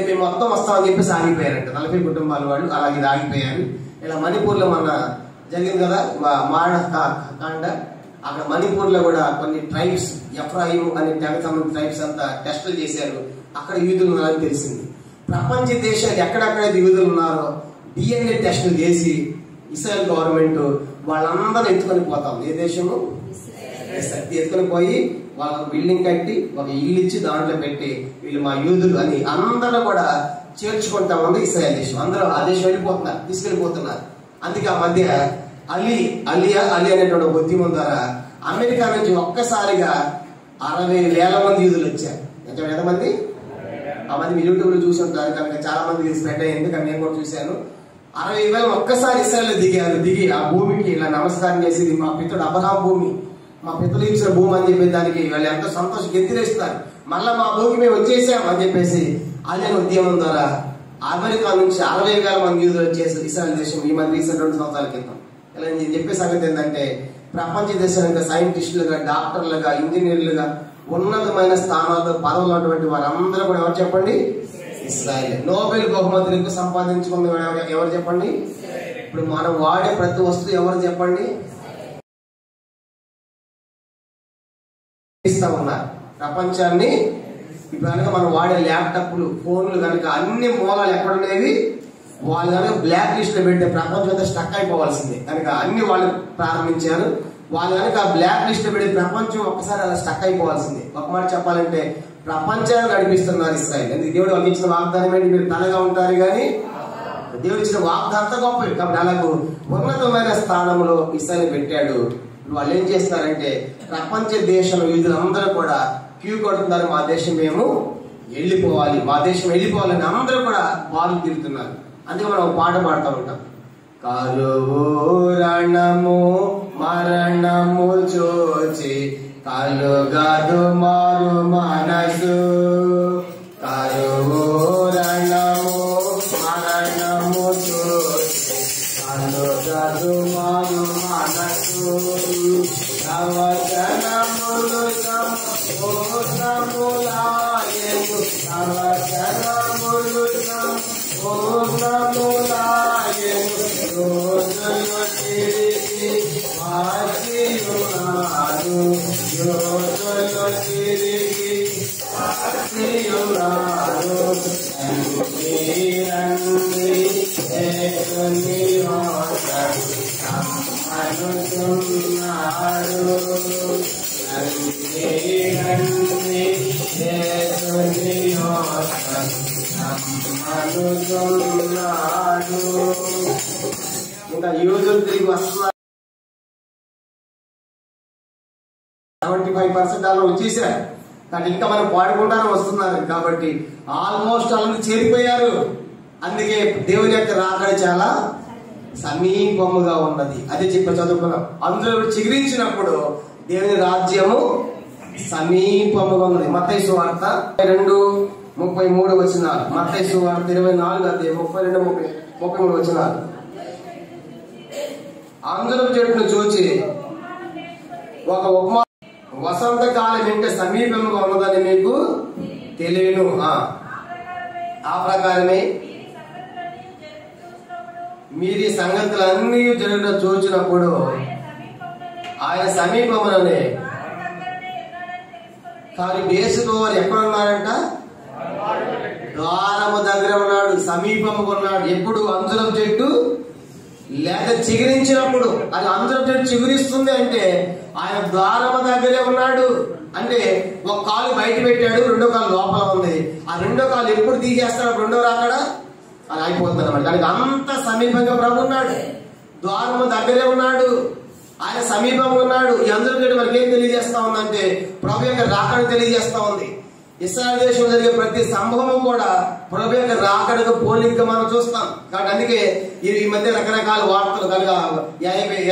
మేము మొత్తం వస్తామని చెప్పేసి ఆగిపోయారంట. 40 కుటుంబాల వాళ్ళు అలాగే ఆగిపోయారు. ఇలా మణిపూర్ లో మన జరిగింది కదా మారకాండ, అక్కడ మణిపూర్ లో కూడా కొన్ని ట్రైబ్స్ ఎఫ్రాయిం అనే తెగ సంబంధించిన ట్రైబ్స్ అంతా టెస్టులు చేశారు. అక్కడ యూదులు ఉన్నారని తెలిసింది. ప్రపంచ దేశాలు ఎక్కడెక్కడైతే యూదులు ఉన్నారో DNA టెస్టులు చేసి ఇస్రాయల్ గవర్నమెంట్ వాళ్ళందరూ ఎత్తుకొని పోతాం. ఏ దేశము? ఎత్తుకొని పోయి వాళ్ళకు బిల్డింగ్ కట్టి ఒక ఇల్లు ఇచ్చి దాంట్లో పెట్టి వీళ్ళు మా యూదులు అని అందరూ కూడా చేర్చుకుంటా ఉంది ఇస్రాయల్ దేశం. అందరూ ఆ దేశం వెళ్ళిపోతున్నారు, తీసుకెళ్లిపోతున్నారు. అందుకే ఆ మధ్య అలీ అనేటువంటి ఉద్యమం ద్వారా అమెరికా నుంచి ఒక్కసారిగా 60,000 మంది యూదులు వచ్చారు. ఎంతమంది? ఆ మంది మీరు యూట్యూబ్ లో చూసి ఉంటారు కనుక చాలా మంది స్ప్రెడ్ అయ్యింది. కానీ నేను కూడా చూశాను. 60,000 ఒక్కసారి ఇస్రాయల్ దిగారు. దిగి ఆ భూమికి ఇలా నమస్కారం చేసి మా పితృడు అబ్రహాం భూమి, మా పితృలు ఇచ్చిన భూమి అని చెప్పి దానికి వాళ్ళు ఎంతో సంతోషం గెంతులేస్తారు. మళ్ళా మా భూమికి మేము వచ్చేసాం అని చెప్పేసి అదే ఉద్యమం ద్వారా అమెరికా నుంచి 60,000 మంది యూదులు వచ్చేసి ఇస్రాయల్ దేశం ఈ మధ్య రీసెంట్ 2 సంవత్సరాల క్రితం. ఇలా నేను చెప్పే సంగతి ఏంటంటే ప్రపంచ దేశాలుగా సైంటిస్టులుగా, డాక్టర్లుగా, ఇంజనీర్లుగా ఉన్నతమైన స్థానాల్లో పదవులు ఉన్నటువంటి వారందరూ కూడా ఎవరు చెప్పండి? ఇస్రాయల్. నోబెల్ బహుమతులు ఎక్కువ సంపాదించుకుంది ఎవరు చెప్పండి? ఇప్పుడు మనం వాడే ప్రతి వస్తువు ఎవరు చెప్పండి? ఉన్నారు ప్రపంచాన్ని. ఇప్పుడు కనుక మనం వాడే ల్యాప్టాప్లు, ఫోన్లు కనుక అన్ని మూలాలు ఎక్కడుండేవి? వాళ్ళు కనుక బ్లాక్ లిస్ట్ లో పెడితే ప్రపంచం అంతా స్టక్ అయిపోవాల్సిందే. కనుక అన్ని వాళ్ళు ప్రారంభించారు. వాళ్ళు కనుక బ్లాక్ లిస్ట్ లో పెడితే ప్రపంచం ఒక్కసారి అలా స్టక్ అయిపోవాల్సిందే. ఒక మాట చెప్పాలంటే ప్రపంచాన్ని నడిపిస్తున్నారు ఇస్రాయల్. ఎందుకు? దేవుడు వాళ్ళు ఇచ్చిన వాగ్దానం ఏంటి? మీరు తలగా ఉంటారు కానీ దేవుడు ఇచ్చిన వాగ్దానంతో గొప్ప. కాబట్టి అలాగూ ఉన్నతమైన స్థానంలో ఇస్రాయల్ పెట్టాడు. వాళ్ళు ఏం చేస్తారంటే ప్రపంచ దేశంలో యూదులందరూ కూడా క్యూ కొడుతున్నారు. మా దేశం మేము వెళ్ళిపోవాలి, మా దేశం వెళ్ళిపోవాలని అందరూ కూడా బాలు తిరుగుతున్నారు. అందుకే మనం పాట పాడుతూ ఉంటాం. కరువు రణము మరణము చూచి కలుగదు మారు మనసు. కరువు రణము మరణము చూచి కలుగదు మారు మనసు. ప్రవచనములు సంపూర్ణములాయెను, ప్రవచనములు సంపూర్ణములాయెను. రోజులు తిరిగి మార్చియున్నారు, రోజులు తిరిగి మార్చియున్నారు. రండి దేవుని అనుకున్నాడు, రండి దేవుని అనుకున్నాడు. ఇంకా యూదులు తిరిగి వస్తున్నారు. 75% అలా వచ్చేసారు. కానీ ఇంకా మనం పాడుకుంటానే వస్తున్నారు. కాబట్టి ఆల్మోస్ట్ అందరూ చేరిపోయారు. అందుకే దేవుని యొక్క రాకడ చాలా సమీపముగా ఉన్నది. అదే చెప్పి చదువుకున్నాం. అందులో చిగురించినప్పుడు దేవుని రాజ్యము సమీపముగా ఉన్నది. మత్తయి సువార్త 2:33 వచనాలు. మత్తయి సువార్త 24 అధ్యాయం 32-33 వచనాలు. అందరపు చెట్టును చూచి ఒక ఉపమా, వసంతకాలం ఇంటే సమీపంగా ఉన్నదని మీకు తెలియను. ఆ ప్రకారమే మీరు ఈ సంగతులన్నీ జరుగుతూ చూచినప్పుడు ఆయన సమీపంలోనే. కానీ బేసుకు వారు ఎక్కడ ఉన్నారంట? ద్వారము దగ్గర ఉన్నాడు, సమీపంగా ఉన్నాడు. ఎప్పుడు? అంజూరపు చెట్టు లేక చిగురించినప్పుడు. అది అంజూరపు చెట్టు చిగురిస్తుంది అంటే ఆయన ద్వారము దగ్గరే ఉన్నాడు. అంటే ఒక కాలు బయట పెట్టాడు, రెండో కాలు లోపల ఉంది. ఆ రెండో కాలు ఎప్పుడు తీసేస్తాడు? రెండో రాకడ అది అయిపోతుంది అన్నమాట. దానికి అంత సమీపంగా ప్రభు ఉన్నాడు, ద్వారము దగ్గరే ఉన్నాడు, ఆయన సమీపంగా ఉన్నాడు. ఈ అందరూ మనకి ఏం తెలియజేస్తా ఉందంటే ప్రభు యొక్క రాకడ తెలియజేస్తా ఉంది. ఇశ్రాయేలు దేశంలో జరిగే ప్రతి సంభవం కూడా ప్రభు యొక్క రాకడకు పోలికగా మనం చూస్తాం. కాబట్టి అందుకే ఈ మధ్య రకరకాల వార్తలు కనుక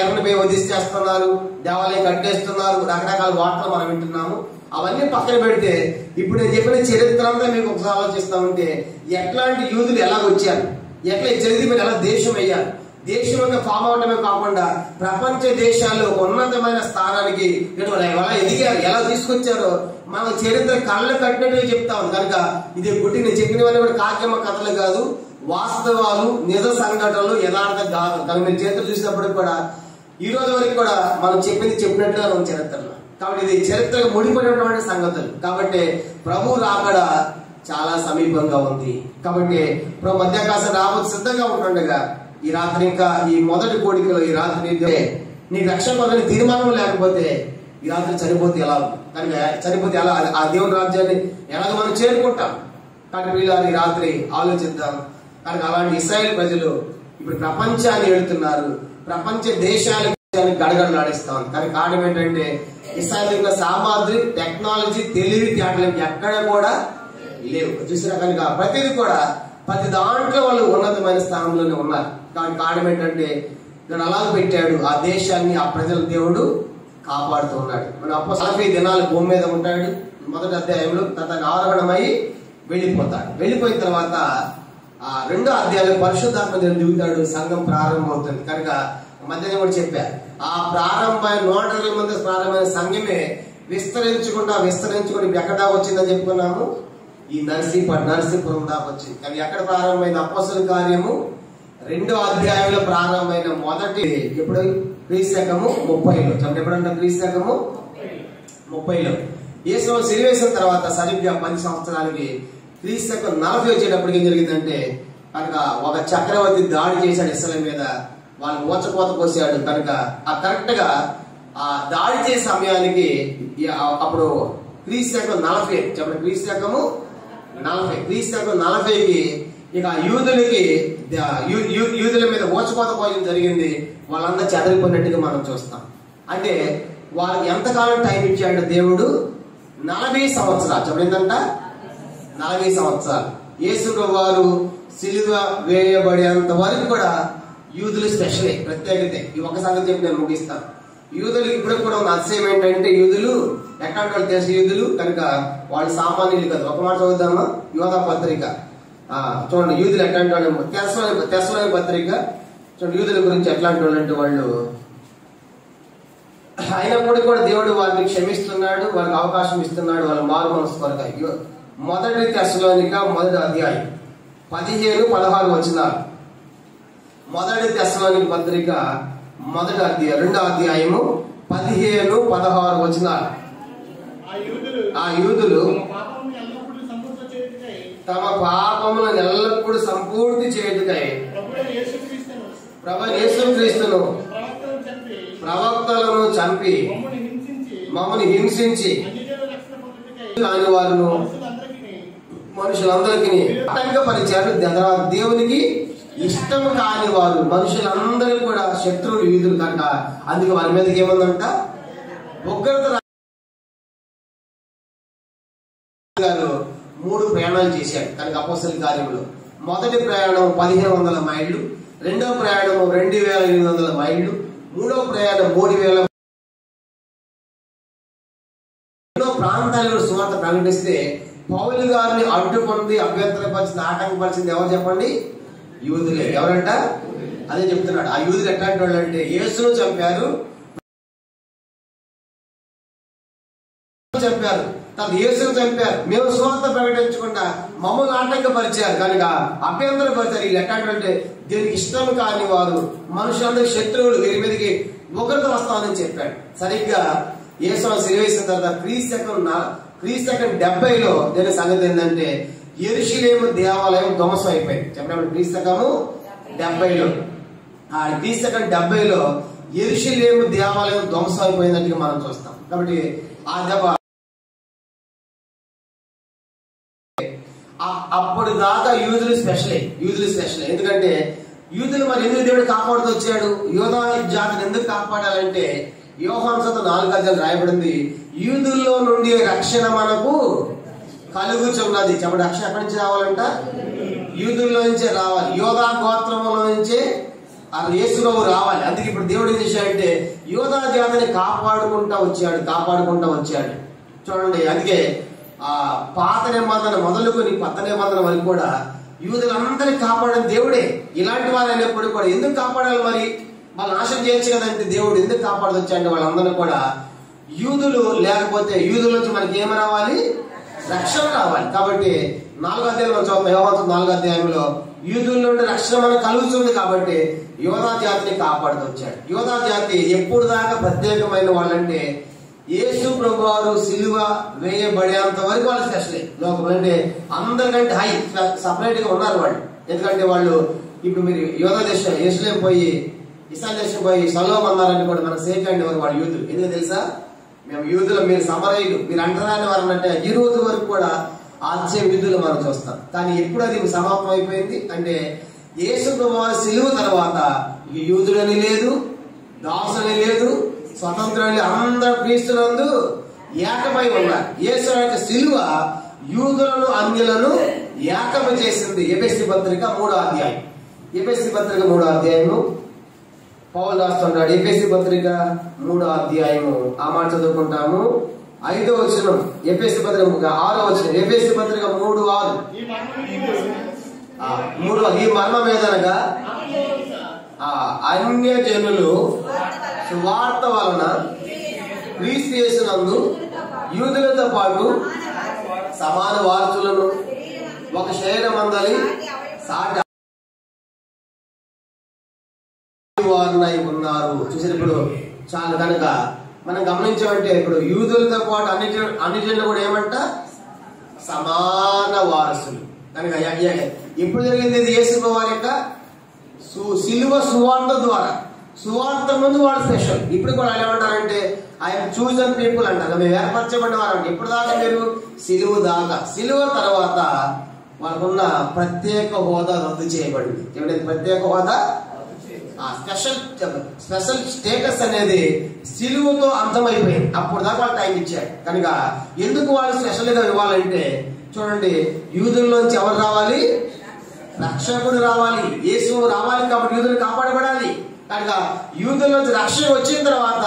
ఎర్రని వదిలిచేస్తున్నారు, దేవాలయం కట్టేస్తున్నారు, రకరకాల వార్తలు మనం వింటున్నాము. అవన్నీ పక్కన పెడితే ఇప్పుడు నేను చెప్పిన చరిత్ర అంతా మీకు ఒకసారి ఆలోచిస్తా ఉంటే ఎట్లాంటి యూదులు ఎలా వచ్చారు, ఎట్లా చరిత్ర మీద ఎలా దేశం అయ్యారు, దేశంగా ఫామ్ అవటమే కాకుండా ప్రపంచ దేశాల్లో ఉన్నతమైన స్థానానికి ఎలా ఎదిగారు, ఎలా తీసుకొచ్చారో మన చరిత్ర కళ్ళ కట్టినట్టుగా చెప్తా ఉంది. కనుక ఇది గుట్టి నేను చెప్పినవన్నీ కూడా కావ్యమ కథలు కాదు, వాస్తవాలు, నిజ సంఘటనలు, యథార్థ కాదు. కనుక మీరు చరిత్ర చూసినప్పటికి కూడా ఈ రోజు వరకు కూడా మనం చెప్పినట్టుగా మనం చరిత్రలో. కాబట్టి ఇది చరిత్రకు ముడిపడినటువంటి సంగతులు. కాబట్టి ప్రభు రాకడ చాలా సమీపంగా ఉంది. కాబట్టి ప్రభు మధ్యాకాశం రాబోతు సిద్ధంగా ఉంటుండగా ఈ రాత్రి ఇంకా ఈ మొదటి కోడికలో ఈ రాత్రి నీ రక్షణ పొందని తీర్మానం లేకపోతే ఈ రాత్రి చనిపోతే ఎలా, కనుక చనిపోతే ఎలా ఆ దేవుని రాజ్యాన్ని ఎలాగ మనం చేరుకుంటాం. కానీ వీళ్ళని ఈ రాత్రి ఆలోచిద్దాం. కనుక అలాంటి ఇశ్రాయేల్ ప్రజలు ఇప్పుడు ప్రపంచాన్ని వెళుతున్నారు, ప్రపంచ దేశాలకు గడగడలాడిస్తాం. కానీ కారణం ఏంటంటే ఇశ్రాయేల్ సామాగ్రి, టెక్నాలజీ, తెలివి తేటలకి ఎక్కడ కూడా లేవు. చూసినా కనుక ప్రతిదీ కూడా ప్రతి దాంట్లో వాళ్ళు ఉన్నతమైన స్థానంలోనే ఉన్నారు. కానీ కారణం ఏంటంటే నేను అలా పెట్టాడు ఆ దేశాన్ని, ఆ ప్రజల దేవుడు కాపాడుతూ ఉన్నాడు. మన 40 దినాలు భూమి మీద ఉంటాడు. మొదటి అధ్యాయంలో తనకు ఆరోహణమై వెళ్ళిపోతాడు. వెళ్ళిపోయిన తర్వాత ఆ 2వ అధ్యాయంలో పరిశుద్ధాత్మ దేవుడు దిగుతాడు, సంఘం ప్రారంభమవుతుంది. కనుక మధ్యలో కూడా చెప్పారు ఆ ప్రారంభమైన 120 మంది ప్రారంభమైన సంఘమే విస్తరించుకుంటా ఇప్పుడు ఎక్కడ దాకా వచ్చిందని చెప్పుకున్నాము, ఈ నరసీపురం దాకా వచ్చింది. కానీ ఎక్కడ ప్రారంభమైన అపోస్తలుల కార్యము 2వ అధ్యాయంలో ప్రారంభమైన మొదటి ఎప్పుడు క్రీస్తకము 30లో చెప్పండి, ఎప్పుడంటే క్రీస్తకము 30లో యేసు సిలువేసిన తర్వాత సరిగ్గా 10 సంవత్సరాలకి క్రీస్తకం 40 వచ్చేటప్పటికి ఏం జరిగిందంటే కనుక ఒక చక్రవర్తి దాడి చేశాడు ఇశ్రాయేలు మీద, వాళ్ళు ఊచకోత కోసాడు. కనుక ఆ కరెక్ట్ గా ఆ దాడి చేసే సమయానికి అప్పుడు క్రీస్తకం 40 చెప్పండి, క్రీస్తకము 40కి ఇక యూదుల మీద ఊచకోత కోయడం జరిగింది. వాళ్ళందరూ చెదరిపోయినట్టుగా మనం చూస్తాం. అంటే వాళ్ళకి ఎంతకాలం టైం ఇచ్చాడు దేవుడు? 40 సంవత్సరాలు. చెప్పండి, 40 సంవత్సరాలు. యేసు వారు సిలువ వేయబడేంత వరకు కూడా యూదులు స్పెషలే, ప్రత్యేకత. ఈ ఒక్క సంగతి చెప్పి నేను ముగిస్తాను. యూదులు ఇప్పుడు కూడా ఉన్న అతిశయం ఏంటంటే యూదులు ఎట్లాంటి వాళ్ళు తెలుసు యూదులు కనుక వాళ్ళు సామాన్యులు కదా. ఒక మాట చదువుదామా, యోధా పత్రిక చూడండి. యూదులు ఎట్లాంటి వాళ్ళు, తెస్సలోని పత్రిక చూడండి. యూదుల గురించి ఎట్లాంటి వాళ్ళు అంటే వాళ్ళు అయినప్పుడు కూడా దేవుడు వారిని క్షమిస్తున్నాడు, వారికి అవకాశం ఇస్తున్నాడు, వాళ్ళ మారు మనసు కొరకు. మొదటి తెస్సలోనిక 1వ అధ్యాయం 15-16 వచనాలు. మొదటి తెస్సలోనిక పత్రిక 1వ అధ్యాయం 2వ అధ్యాయము 15-16 వచనాలు. ఆ యూదులు తమ పాపములను ఎల్లప్పుడూ సంపూర్తి చేయుటకై ప్రభువైన యేసుక్రీస్తును ప్రవక్తలను చంపి మమ్మల్ని హింసించి కాని వారును మనుషులందరికీ ఆటంకపరిచారు. దేవునికి ఇష్టము కాని వారు మనుషులందరూ కూడా శత్రువులు యూదులు కనుక అందుకే వారి మీదకి ఏముందంట ఉగ్రత. గారు 3 ప్రయాణాలు చేశాడు కనుక అపోస్తలుల కార్యములో. మొదటి ప్రయాణం 1500 మైళ్ళు, 2వ ప్రయాణం 2800 మైళ్ళు, 3వ ప్రయాణం 3000. ఎన్నో ప్రాంతాలలో సువార్త ప్రకటిస్తే పౌలు గారిని అడ్డుకుంది, అభ్యంతరపరిచింది, ఆటంకపరిచింది ఎవరు చెప్పండి? యూదులే. ఎవరంట? అదే చెప్తున్నాడు. ఆ యూదులు ఎట్లాంటి వాళ్ళు అంటే యేసును చంపారు, యేసును చంపారు, మేము సువార్త ప్రకటించకుండా మమ్మల్ని ఆటంకపరిచారు కనుక అభ్యంతరపరిచారు. వీళ్ళు ఎట్లాంటి అంటే దీనికి ఇష్టం కాని వారు మనుషులందరూ శత్రువులు, వీరి మీదకి ఉగ్రత వస్తామని చెప్పాడు. సరిగ్గా యేసు సిలువేసిన తర్వాత క్రీస్తకం 70లో దీని సంగతి ఏంటంటే యెరూషలేము దేవాలయం ధ్వంసం అయిపోయింది. చెప్పండి, క్రీస్తకము 70లో. ఆ క్రీస్తకం 70లో యెరూషలేము దేవాలయం ధ్వంసం అయిపోయినట్టుగా మనం చూస్తాం. కాబట్టి ఆ దెబ్బ అప్పుడు దాకా యూదులు స్పెషలే. ఎందుకంటే యూదులు మరి ఎందుకు దేవుడు కాపాడుతూ వచ్చాడు? యోధా జాతిని ఎందుకు కాపాడాలంటే యోహాను సువార్త 4వ అధ్యాయం రాయబడింది, యూదుల్లో నుండి రక్షణ మనకు కలుగుచున్నది. చెప్పండి, రక్షణ ఎక్కడి నుంచి రావాలంట? యూదుల్లో నుంచే రావాలి, యోధా గోత్రములో నుంచే యేసుప్రభు రావాలి. అందుకే ఇప్పుడు దేవుడు ఏం చేశాడంటే యోధా జాతిని కాపాడుకుంటా వచ్చాడు. చూడండి, అందుకే ఆ పాత నిబంధన మొదలుకొని కొత్త నిబంధన వరకు కూడా యూదులందరినీ కాపాడిన దేవుడే. ఇలాంటి వారు అయినప్పుడు కూడా ఎందుకు కాపాడాలి? మరి వాళ్ళు నాశనం చేయొచ్చు కదంటే దేవుడు ఎందుకు కాపాడొచ్చాయంటే వాళ్ళందరూ కూడా యూదులు లేకపోతే యూదుల నుంచి మనకి ఏమి రావాలి? రక్షణ రావాలి. కాబట్టి 4వ అధ్యాయంలో చదువుతాం, యోహాను 4వ అధ్యాయంలో యూదుల నుండి రక్షణ మనకు కలుగుతుంది. కాబట్టి యోధా జాతిని కాపాడుతూ వచ్చాడు. యోధా జాతి ఎప్పుడు దాకా ప్రత్యేకమైన వాళ్ళంటే యేసు ప్రభువారు సిలువ వేయబడేంత వరకు వాళ్ళు స్పెషలే లోకంలో. అంటే అందరికంటే హై సపరేట్ గా ఉన్నారు వాళ్ళు. ఎందుకంటే వాళ్ళు ఇప్పుడు మీరు యోధ దేశం యెరూషలేం పోయి ఇస్రాయేల్ దేశం పోయి సలోం అన్నారని కూడా మనకు సేఫ్ అండి వారు యూదులు. ఎందుకు తెలుసా? మేము యూదులు, మీరు సమరయులు, మీరు అంటరాని వారు అంటే ఈ రోజు వరకు కూడా ఆశ్చర్య యూదులు మనం చూస్తాం. కానీ ఎప్పుడు అది సమాప్తం అయిపోయింది అంటే యేసు ప్రభువారు సిలువ తర్వాత యూదులని లేదు, దాసులని లేదు, స్వతంత్రులు అందరూ క్రీస్తునందు ఏకమై ఉన్నారు. యేసు యొక్క సిలువ యూదులను అన్యులను ఏకము చేసింది. ఎఫెసీ పత్రిక 3వ అధ్యాయం. ఎఫెసీ పత్రిక 3వ అధ్యాయము పౌలు రాస్తున్నాడు. ఎఫెసీ పత్రిక 3వ అధ్యాయము ఆ మాట చదువుకుంటాము. 5వ వచనం. ఎఫెసీ పత్రిక 6వ వచనం. ఎఫెసీ పత్రిక 3:6. ఈ మర్మం ఏదనగా అన్య జనులు సువార్త వలన క్రీస్తు యేసునందు యూదులతో పాటు సమాన వారసులను ఒక శరీరమందలి సాటి వారునై ఉన్నారు. చూసారు ఇప్పుడు చాలా కనుక మనం గమనించామంటే ఇప్పుడు యూదులతో పాటు అన్ని జనులు కూడా ఏమంట సమాన వారసులు కనుక ఎప్పుడు జరిగింది ఇది? యేసు వారి యొక్క సిలువ సువార్త ద్వారా. సువార్త ముందు వాడు స్పెషల్. ఇప్పుడు కూడా ఏమంటారంటే ఆయన చూజన్ పీపుల్ అంటారు, మేము ఏర్పరచబడిన వారు అంటే. ఇప్పుడు దాకా మీరు సిలువ దాకా, సిలువ తర్వాత వాళ్ళకున్న ప్రత్యేక హోదా రద్దు చేయబడింది. ఏమిటంటే ప్రత్యేక హోదా, స్పెషల్ స్టేటస్ అనేది సిలువతో అంతమైపోయింది. అప్పుడు దాకా వాళ్ళు టైం ఇచ్చారు. కనుక ఎందుకు వాళ్ళు స్పెషల్ గా ఇవ్వాలంటే చూడండి, యూదుల్లోంచి ఎవరు రావాలి? రక్షకుడు రావాలి, యేసు రావాలి. కాబట్టి యూదులు కాపాడబడాలి. కనుక యూదుల నుంచి రక్షణ వచ్చిన తర్వాత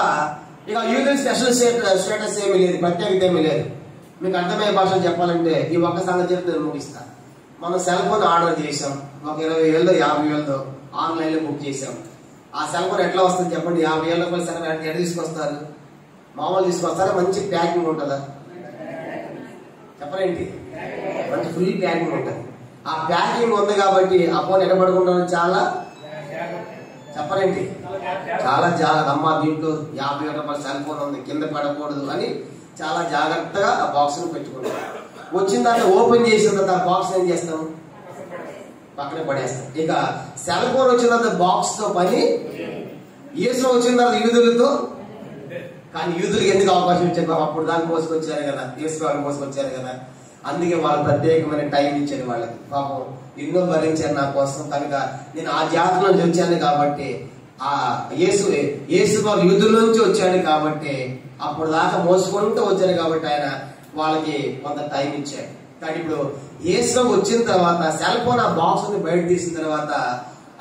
ఇక యూదుల స్పెషల్ స్టేటస్ ఏమీ లేదు, ప్రత్యేకత ఏమీ లేదు. మీకు అర్థమయ్యే భాషలు చెప్పాలంటే ఈ ఒక్క సంగతి చెప్తే నేను ముగిస్తాను. మనం సెల్ ఫోన్ ఆర్డర్ చేసాం, ఒక 20,000 50,000 ఆన్లైన్ లో బుక్ చేసాం. ఆ సెల్ ఫోన్ ఎట్లా వస్తుంది చెప్పండి? 50,000 రూపాయలు సరే ఎట్లా తీసుకొస్తారు? మామూలు తీసుకొస్తారా? మంచి ప్యాకింగ్ ఉంటుందా? చెప్పరేంటి? మంచి ఫుల్ ప్యాకింగ్ ఉంటుంది. ఆ ప్యాకింగ్ ఉంది కాబట్టి ఆ ఫోన్ ఎడబడుకుంటారు. చాలా చెప్పరేంటి? చాలా జాగ్రత్త. అమ్మ దీంట్లో 50,000 రూపాయల సెల్ ఫోన్ ఉంది, కింద పడకూడదు అని చాలా జాగ్రత్తగా ఆ బాక్స్ ను పెట్టుకుంటాం. వచ్చిన దాన్ని ఓపెన్ చేసిన తర్వాత ఆ బాక్స్ ఏం చేస్తాం? పక్కనే పడేస్తాం. ఇక సెల్ ఫోన్ వచ్చిన తర్వాత బాక్స్ తో పని, యేసు వచ్చిన తర్వాత యూదులతో. కానీ యూదులకు ఎందుకు అవకాశం ఇచ్చారు? అప్పుడు దాన్ని మోసుకొచ్చారు కదా, యేసు వాళ్ళు మోసుకొచ్చారు కదా. అందుకే వాళ్ళు ప్రత్యేకమైన టైం ఇచ్చారు వాళ్ళకి. పాపం ఎన్నో భరించారు నా కోసం. కనుక నేను ఆ జాతిలో నుంచి వచ్చాను కాబట్టి, ఆ యేసు వాళ్ళు యూదుల నుంచి వచ్చాడు కాబట్టి, అప్పుడు దాకా మోసుకుంటూ వచ్చారు కాబట్టి ఆయన వాళ్ళకి కొంత టైం ఇచ్చాడు. కానీ ఇప్పుడు యేసు వచ్చిన తర్వాత సెల్ ఫోన్ ఆ బాక్స్ ని బయట తీసిన తర్వాత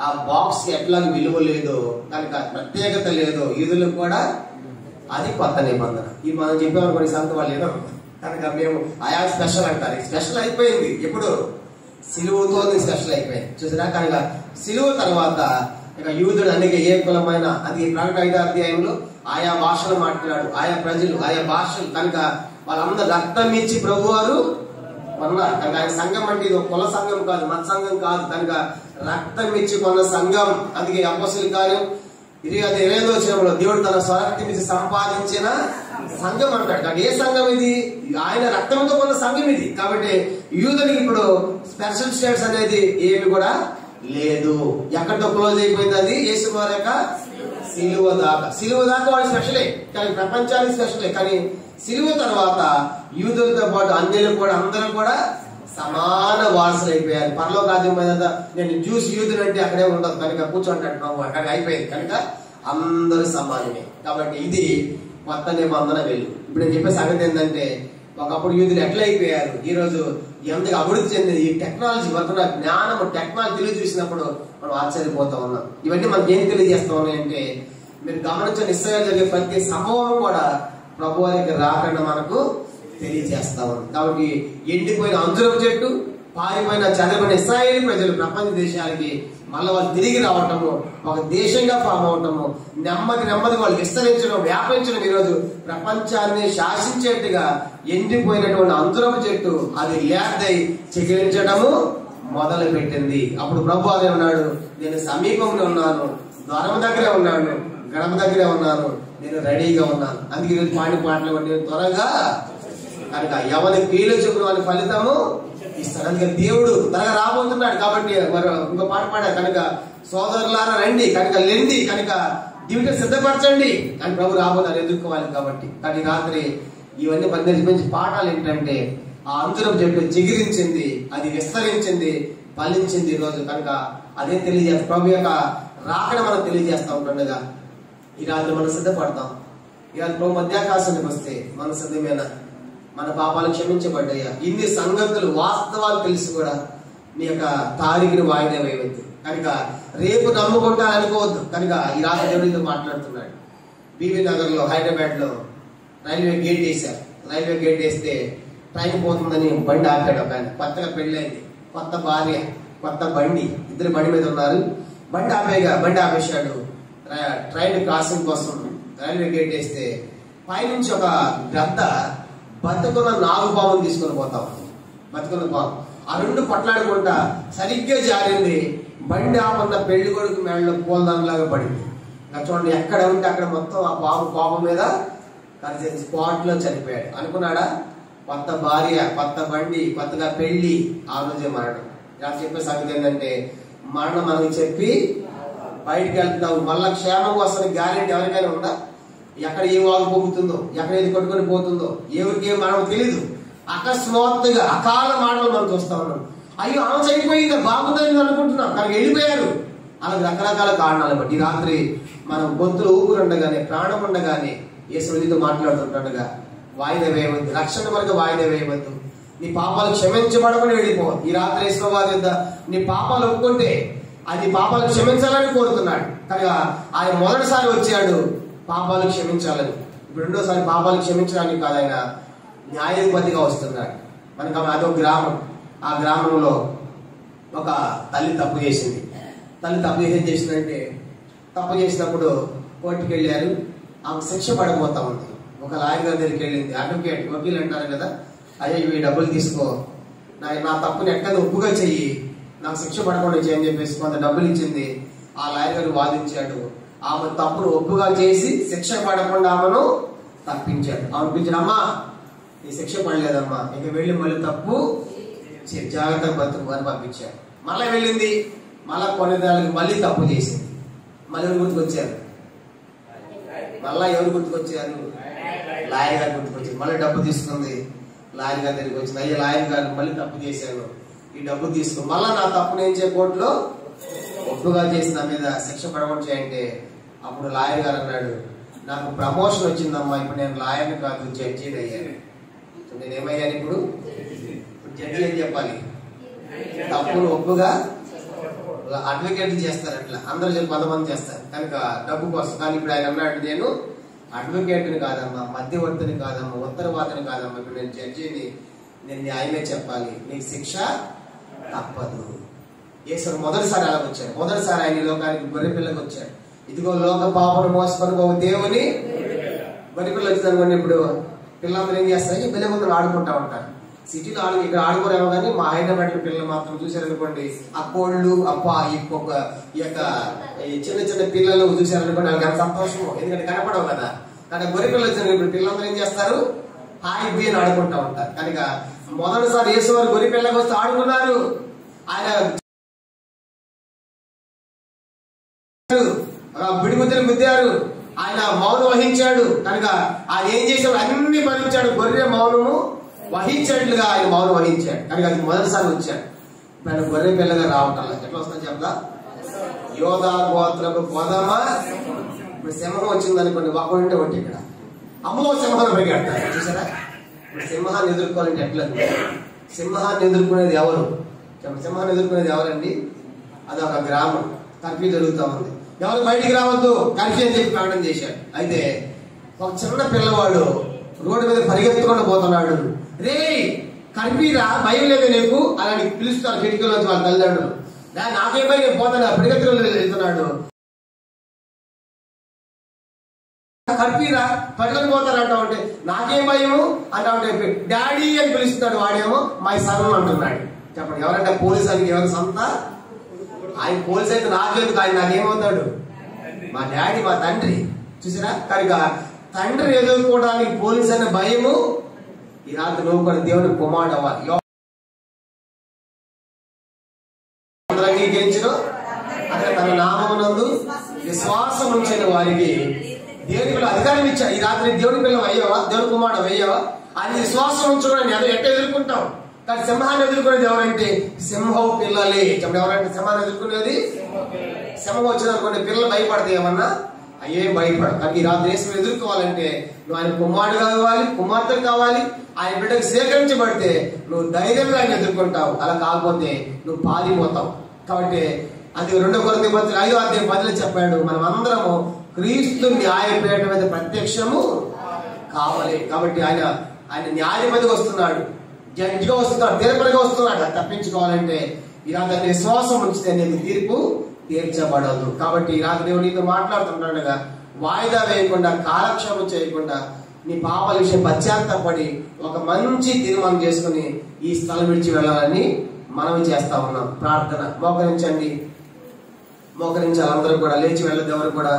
ఆ బాక్స్ కి ఎట్లా విలువ లేదు, కనుక ప్రత్యేకత లేదు. యూదులకు కూడా అది కొత్త నిబంధన. ఇది మనం చెప్పామని కొన్ని సంత వాళ్ళు ఏదో కనుక మేము ఆయా స్పెషల్ అంటారు. స్పెషల్ అయిపోయింది ఎప్పుడు? సిలువతో స్పెషల్ అయిపోయింది. చూసినా? కనుక సిలువ తర్వాత ఇక యూదుడు అందుకే ఏ కులమైన, అది ప్రకటన 5వ అధ్యాయంలో ఆయా భాషలు మాట్లాడు, ఆయా ప్రజలు, ఆయా భాషలు. కనుక వాళ్ళందరూ రక్తం ఇచ్చి ప్రభువారు కొన్నారు. కనుక ఆయన సంఘం అంటే ఇది కుల సంఘం కాదు, మత సంఘం కాదు. కనుక రక్తం ఇచ్చి కొన్న సంఘం. అందుకే అపోస్తలుల కార్యం 28వ వచనంలో దేవుడు తన స్వరక్తం ఇచ్చి సంపాదించిన సంఘం అంటాడు. కానీ ఏ సంఘం ఇది? ఆయన రక్తంతో కొన్న సంఘం ఇది. కాబట్టి యూదునికి ఇప్పుడు స్పెషల్ స్టేట్స్ అనేది ఏమి కూడా లేదు. ఎక్కడితో క్లోజ్ అయిపోయింది అది? యేసు వారి యొక్క సిలువ దాకా. సిలువ దాకా వాళ్ళు స్పెషలే, కానీ ప్రపంచానికి స్పెషలే. కానీ సిలువ తర్వాత యూదులతో పాటు అన్యులు కూడా అందరూ కూడా సమాన వారసులు అయిపోయారు. పరలోక రాజ్యం మీద నేను చూసి యూదులు అంటే అక్కడే ఉండదు, కనుక కూర్చోంటాడు ప్రభు, అక్కడ అయిపోయింది. కనుక అందరూ సమానమే. కాబట్టి ఇది కొత్త నిబంధన వెళ్ళు. ఇప్పుడు నేను చెప్పే సంగతి ఏంటంటే, ఒకప్పుడు యూదులు ఎట్లా అయిపోయారు, ఈ రోజు ఎంతగా అభివృద్ధి చెందింది. ఈ టెక్నాలజీ వరకు జ్ఞానం, టెక్నాలజీ చూసినప్పుడు మనం ఆశ్చర్యపోతా ఉన్నాం. ఇవన్నీ మనకి ఏం తెలియజేస్తా ఉన్నాయంటే, మీరు గమనించిన ఇశ్రాయేలు జరిగే ప్రతి సంభవం కూడా ప్రభు వారికి రాకుండా మనకు తెలియజేస్తా ఉంది. కాబట్టి ఎండిపోయిన అంజూరపు చెట్టు, పారిపోయిన చదవని ఇశ్రాయేలు ప్రజలు ప్రపంచ దేశాలకి మళ్ళీ వాళ్ళు తిరిగి రావటము, ఒక దేశంగా ఫామ్ అవటము, నెమ్మది వాళ్ళు విస్తరించడం, వ్యాపించడం, ఈరోజు ప్రపంచాన్ని శాసించేట్టుగా ఎండిపోయినటువంటి అంజూరపు చెట్టు అది లేదై చిగురించడము మొదలు పెట్టింది. అప్పుడు ప్రభు అదే ఉన్నాడు, నేను సమీపంలో ఉన్నాను, ద్వారం దగ్గరే ఉన్నాను, గడప దగ్గరే ఉన్నాను, నేను రెడీగా ఉన్నాను. అందుకే ఈరోజు పాటలు నేను త్వరగా కనుక ఎవరి క్రియలు చెప్పిన వారి ఫలితము ఇస్తాడు. అందుకని దేవుడు త్వరగా రాబోతున్నాడు. కాబట్టి ఇంకో పాట పాడారు కనుక సోదరులారా రండి కనుక లెండి కనుక దివిట సిద్ధపరచండి అని ప్రభు రాబోతారు ఎదుర్కోవాలి. కాబట్టి కానీ రాత్రి ఇవన్నీ మంచి పాఠాలు ఏంటంటే ఆ అంజురపు చెట్టు చిగిరించింది, అది విస్తరించింది, ఫలించింది ఈరోజు. కనుక అదే తెలియజేస్తాం. ప్రభు యొక్క రాకడ మనం తెలియజేస్తా ఉంటుండగా ఈ రాత్రి మనం సిద్ధపడతాం. ఇవాళ ప్రభు మధ్యాకాశానికి వస్తే మన సిద్ధమేనా? మన పాపాలు క్షమించబడ్డాయా? ఇన్ని సంగతులు వాస్తవాలు తెలిసి కూడా నీ యొక్క తారీఖుని వాయిదా వేయవద్దు. కనుక రేపు నమ్ముకుంటా అనుకోవద్దు. కనుక ఈ రాత్రి దేవుడితో మాట్లాడుతున్నాడు. బీబీ నగర్ లో హైదరాబాద్ లో రైల్వే గేట్ వేశారు. రైల్వే గేట్ వేస్తే ట్రైన్ పోతుందని బండి ఆపాడు. ఒక ఆయన కొత్తగా పెళ్ళైంది, కొత్త భార్య, కొత్త బండి, ఇద్దరు బండి మీద ఉన్నారు. బండి ఆపేశాడు. ట్రైన్ క్రాసింగ్ కోసం రైల్వే గేట్ వేస్తే పైనుంచి ఒక గద్ద బతుకున్న నాగుపామును తీసుకొని పోతాం. బతుకున్న పాము ఆ రెండు కొట్లాడుకుంటా సరిగ్గా జారింది. బండి ఆపన్న పెళ్లి కొడుకు మేడలో పూలదానిలాగా పడింది. చూడండి, ఎక్కడ ఉంటే అక్కడ మొత్తం ఆ పాము మీద స్పాట్ లో చనిపోయాడు. అనుకున్నాడా? కొత్త భార్య, కొత్త బండి, కొత్తగా పెళ్లి, ఆ రోజే మరణం. ఇలా చెప్పే సంగతి ఏంటంటే మరణం మనకి చెప్పి బయటికి వెళ్తున్నావు, మళ్ళా క్షేమంగా వస్తున్న గ్యారెంటీ ఎవరికైనా ఉందా? ఎక్కడ ఏ వాగు పొగుతుందో, ఎక్కడ ఏది కొట్టుకొని పోతుందో ఎవరికి ఏం మరణం తెలీదు. అకస్మాత్తుగా అకాల మాటలు మనం చూస్తా ఉన్నాం. అయ్యో ఆమె చనిపోయింది, బాగుందని అనుకుంటున్నాం, కానీ వెళ్ళిపోయారు. అలాగే రకరకాల కారణాలు బట్టి ఈ రాత్రి మనం గొంతులు ఊపిరుండగానే, ప్రాణం ఉండగానే యేసుతో మాట్లాడుతుండగా వాయిదా వేయవద్దు. రక్షణ వరకు వాయిదా వేయవద్దు. నీ పాపాలు క్షమించబడమని వెళ్ళిపో. ఈ రాత్రి యేసువారి యొద్ద నీ పాపాలు ఒప్పుకుంటే అది పాపాలు క్షమించాలని కోరుతున్నాడు. కనుక ఆయన మొదటిసారి వచ్చాడు పాపాలు క్షమించాలని. ఇప్పుడు రెండోసారి పాపాలు క్షమించడానికి కాదు, ఆయన న్యాయాధిపతిగా వస్తున్నాడు. మనకు అదొక గ్రామం. ఆ గ్రామంలో ఒక తల్లి తప్పు చేసింది. తల్లి తప్పు ఏం చేసిందంటే, తప్పు చేసినప్పుడు కోర్టుకు వెళ్ళారు. ఆమె శిక్ష పడబోతా ఉంది. ఒక లాయర్ గారి దగ్గరికి వెళ్ళింది. అడ్వకేట్, వకీలు అంటారు కదా, అయ్యా ఇవి డబ్బులు తీసుకో, నా తప్పుని ఎక్కడ ఒప్పుగా చెయ్యి, నాకు శిక్ష పడకుండా చేయని చెప్పేసి కొంత డబ్బులు ఇచ్చింది. ఆ లాయర్ గారు వాదించాడు. ఆమె తప్పును ఒప్పుగా చేసి శిక్ష పడకుండా ఆమెను తప్పించాడు. ఆమె పిలిచాడు, అమ్మా ఈ శిక్ష పడలేదమ్మా, ఇక వెళ్ళి మళ్ళీ తప్పు జాగ్రత్తగా బతుకు అని పంపించాడు. మళ్ళీ వెళ్ళింది, మళ్ళా కొన్ని దానికి మళ్ళీ తప్పు చేసింది. మళ్ళీ ఎవరు గుర్తుకొచ్చారు? ఎవరు గుర్తుకొచ్చారు? లాయర్ గారు గుర్తుకొచ్చారు. మళ్ళీ డబ్బు తీసుకుంది. లాయర్ గారి దగ్గరికి వచ్చింది. అయ్యా లాయర్ గారు మళ్ళీ తప్పు చేశాను, ఈ డబ్బు తీసుకో, మళ్ళా నా తప్పును ఏం చేయ కోర్టులో ఒప్పుగా చేసి నా మీద శిక్ష పడకుండా చేయంటే, అప్పుడు లాయర్ గారు అన్నాడు, నాకు ప్రమోషన్ వచ్చిందమ్మా, ఇప్పుడు నేను లాయర్ని కాదు జడ్జిని అయ్యాను. నేనేమయ్యాను? ఇప్పుడు జడ్జి అని చెప్పాలి. తప్పును ఒప్పుగా అడ్వకేట్లు చేస్తారు, అట్లా అందరూ కొంతమంది చేస్తారు కనుక డబ్బు కోసం. కానీ ఇప్పుడు ఆయన అన్నాడు, నేను అడ్వకేట్ని కాదమ్మా, మధ్యవర్తిని కాదమ్మా, ఉత్తరవాదిని కాదమ్మా, ఇప్పుడు నేను జడ్జిని, నేను న్యాయమే చెప్పాలి, నీకు శిక్ష తప్పదు. యేసు మొదటిసారి అలా వచ్చాడు. మొదటిసారి ఆయన లోకానికి గొర్రె పిల్లకి వచ్చాడు. ఇదిగో లోక పాపను మోసుకొని ఒక దేవుని గొర్రె పిల్ల వచ్చిందనుకోండి. ఇప్పుడు పిల్లలందరూ ఏం చేస్తారు? పిల్లల ముందు ఆడుకుంటా ఉంటారు. సిటీలో ఇక్కడ ఆడుకోరేమో కానీ మా హైదరాబాద్ పిల్లలు మాత్రం చూసారనుకోండి, ఆ కోళ్ళు ఈ యొక్క చిన్న చిన్న పిల్లలు చూసారనుకోండి, వాళ్ళకి ఎంత సంతోషము, ఎందుకంటే కనపడవు కదా. కానీ గొర్రె పిల్లలు వచ్చిన ఇప్పుడు పిల్లలందరూ ఏం చేస్తారు? హాయి బియ్యని ఆడుకుంటా ఉంటారు. కనుక మొదటిసారి యేసు వారు గొర్రె పిల్లకి వస్తే ఆడుకున్నారు. ఆయన బిడిగుద్దులు గుద్దారు. ఆయన మౌనం వహించాడు. కనుక ఆయన ఏం చేశాడు? అన్ని భరించాడు. గొర్రె మౌనము వహించేట్లుగా ఆయన మౌనం వహించాడు. కనుక అది మొదటిసారి వచ్చాడు. ఆయన గొర్రె పిల్లగా రావటం ఎట్లా వస్తుందని చెప్తా? యోధా గోత్రపు గోదామ. ఇప్పుడు సింహం వచ్చింది అనుకోండి, ఒకటి ఒకటి ఇక్కడ అమ్మో సింహాన్ని పరిగెడతారు. చూసారా? ఇప్పుడు సింహాన్ని ఎదుర్కోవాలంటే ఎట్లా? సింహాన్ని ఎదుర్కొనేది ఎవరు? సింహాన్ని ఎదుర్కొనేది ఎవరండి? అది ఒక గ్రామం. కర్ఫ్యూ జరుగుతూ ఉంది. ఎవరు బయటికి రావద్దు, కర్ఫ్యూ అని చెప్పి ప్రకటన చేశాడు. అయితే ఒక చిన్న పిల్లవాడు రోడ్డు మీద పరిగెత్తుకుండా పోతున్నాడు. రే కర్ఫ్యూరా, భయం లేదు నీకు అలాంటి పిలుస్తారు కిటికీలో వాళ్ళ తల్లిదండ్రులు. నాకేం భయం, నేను పోతాను, పరిగెత్తులో వెళ్తున్నాడు. కర్ఫ్యూరా పరిగెత్తుకు పోతానంటా ఉంటే నాకేం భయము అంటా ఉంటే డాడీ అని పిలుస్తున్నాడు. వాడేమో మై సన్ అంటున్నాడు. చెప్పండి, ఎవరంటే పోలీస్ అని ఎవరి సొంత? ఆయన పోలీస్ అయితే నాకెందుకు, ఆయన నాకేమవుతాడు? మా డాడీ, మా తండ్రి. చూసారా? కనుక తండ్రిని ఎదుర్కోవడానికి పోలీసు అనే భయము ఈ రాత్రి నువ్వు కూడా దేవుని కుమారుడు అవ్వాలి. అంగీకరించడం అక్కడ తన నామమునందు విశ్వాసం ఉంచిన వారికి దేవుని పిల్లలు అధికారం ఇచ్చా. ఈ రాత్రి దేవుని పిల్లలు అయ్యావా, దేవుని కుమారుడు అయ్యావా? ఆయన విశ్వాసం ఉంచుకోవడానికి ఎట్ట ఎదుర్కొంటాం. కానీ సింహాన్ని ఎదుర్కొనేది ఎవరంటే సింహం పిల్లలే. ఎవరంటే సింహాన్ని ఎదుర్కొనేది? సింహం వచ్చిందనుకోండి, పిల్లలు భయపడతాయి ఏమన్నా? అయ్యే భయపడ. కానీ ఈ రాత్రి యేసుని ఎదుర్కోవాలంటే నువ్వు ఆయన కుమారుడు కావాలి, కుమార్తె కావాలి. ఆయన బిడ్డకు సేకరించబడితే నువ్వు ధైర్యంగా ఆయన ఎదుర్కొంటావు. అలా కాకపోతే నువ్వు పారిపోతావు. కాబట్టి అది 2 కొరింథీ పత్రిక 5:10 చెప్పాడు, మనం అందరము క్రీస్తు న్యాయపీఠం మీద ప్రత్యక్షము కావాలి. కాబట్టి ఆయన న్యాయపతిగా వస్తున్నాడు, జడ్జిగా వస్తున్నాడు, తీర్పుగా వస్తున్నాడు. అది తప్పించుకోవాలంటే ఈ రాత్రి విశ్వాసం ఉంచితే నేను తీర్పు తీర్చబడదు. కాబట్టి ఈ రాత్రి దేవుడు నీతో మాట్లాడుతుండగా వాయిదా వేయకుండా, కాలక్షేపం చేయకుండా నీ పాపాల విషయం పశ్చాత్తాపడి ఒక మంచి తీర్మానం చేసుకుని ఈ స్థలం విడిచి వెళ్ళాలని మనవి చేస్తా ఉన్నాం. ప్రార్థన. మోకరించండి, మోకరించాలి. అందరూ కూడా లేచి వెళ్ళదు. ఎవరు కూడా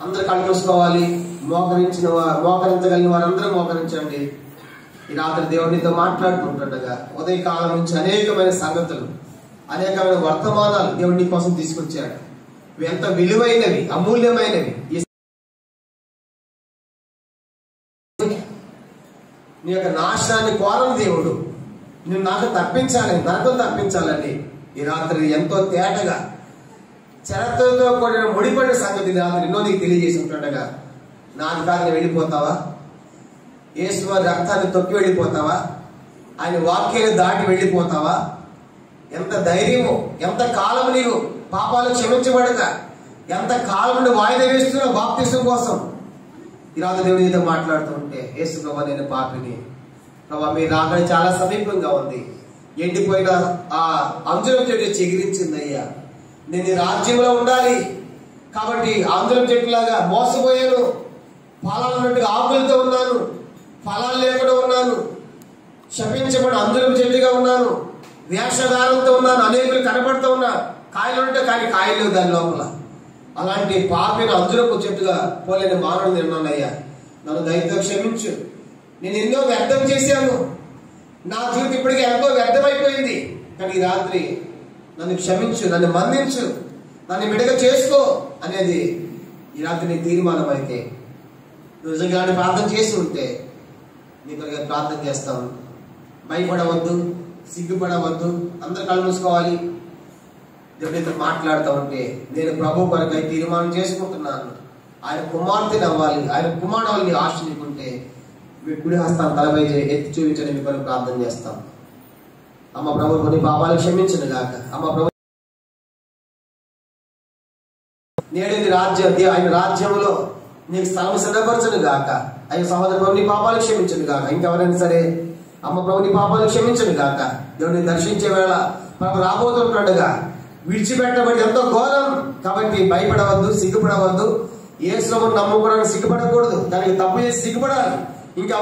అందరు కళ్ళు మూసుకోవాలి. మోకరించగలిగిన వారందరూ మోకరించండి. ఈ రాత్రి దేవుడితో మాట్లాడుకుంటుండగా ఉదయకాలం నుంచి అనేకమైన సంగతులు, అనేకమైన వర్తమానాలు దేవుడి కోసం తీసుకొచ్చాడు. ఇవి ఎంత విలువైనవి, అమూల్యమైనవి. నీ యొక్క నాశనాన్ని కోరని దేవుడు నువ్వు నాకు తప్పించాలని, నరకం తప్పించాలని ఈ రాత్రి ఎంతో తేటగా చరిత్రతో కూడిన ముడిపడిన సంగతి రాత్రి ఎన్నో నీకు తెలియజేసి ఉంటుండగా నా అధికారాన్ని వెళ్ళిపోతావా? యేసు వారి రక్తాన్ని తొక్కి వెళ్ళిపోతావా? ఆయన వాక్యాన్ని దాటి వెళ్ళిపోతావా? ఎంత ధైర్యము, ఎంత కాలం నీవు పాపాలు క్షమించబడక ఎంత కాలం నుండి వాయిదా వేస్తున్నావు బాప్తిసం కోసం. ఈ రాత్రి దేవుడి నీతో మాట్లాడుతుంటే, యేసు ప్రభా నేను పాపిని, ప్రభా మీ రాకడ చాలా సమీపంగా ఉంది, ఎండిపోయిన ఆ అంజురం చెట్టు చిగిరించింది అయ్యా, నేను ఈ రాజ్యంలో ఉండాలి. కాబట్టి అంజురం చెట్టులాగా మోసపోయాను, ఫలాలు ఉన్నట్టుగా ఆకులతో ఉన్నాను, ఫలాలు లేకుండా ఉన్నాను, శపించబడి అంజురం చెట్టుగా ఉన్నాను, వేషధారంతో ఉన్నాను, అనేకులు కనబడుతూ ఉన్నా, కాయలు ఉంటే కానీ కాయలు దాని లోపల. అలాంటి పాపిని అంజురపు చెట్టుగా పోలేని మానవుడు నేనున్నానయ్యా, నన్ను దయతో క్షమించు. నేను ఎన్నో వ్యర్థం చేశాను, నా జీవితం ఇప్పటికీ ఎంతో వ్యర్థమైపోయింది. కానీ ఈ రాత్రి నన్ను క్షమించు, నన్ను మన్నించు, నన్ను విడగా చేసుకో అనేది ఈ రాత్రి నీ తీర్మానం. అయితే నిజంగా ప్రార్థన చేసి ఉంటే నీ కొద్దిగా ప్రార్థన చేస్తాను. భయపడవద్దు, సిగ్గుపడవద్దు, అందరు కళ్ళు మూసుకోవాలి. దేవుడితో మాట్లాడుతూ ఉంటే నేను ప్రభు కొరకై తీర్మానం చేసుకుంటున్నాను, ఆయన కుమార్తెని అవ్వాలి, ఆయన కుమారుని ఆశ నీకుంటే మీ కుడి హస్తాన్ని తలపై ఎత్తి చూపించని మీ కొరకు ప్రార్థన చేస్తాం. అమ్మ ప్రభు కొన్ని పాపాలు క్షమించను గాక. అమ్మ ప్రభు నేడు ఆయన రాజ్యంలో నీకు స్థలం సిద్ధపరచను గాక. ఆయన సహోదరు ప్రభు నీ పాపాలు క్షమించను గాక. ఇంకెవరైనా సరే అమ్మ ప్రభు నీ పాపాలు క్షమించను గాక. దేవుడిని దర్శించే వేళ ప్రభు రాబోతుండగా విడిచిపెట్టబడి ఎంతో ఘోరం. కాబట్టి భయపడవద్దు, సిగ్గుపడవద్దు. యేసును నమ్ముకోవడానికి సిగ్గుపడకూడదు, దానికి తప్పు చేసి సిగ్గుపడాలి. ఇంకా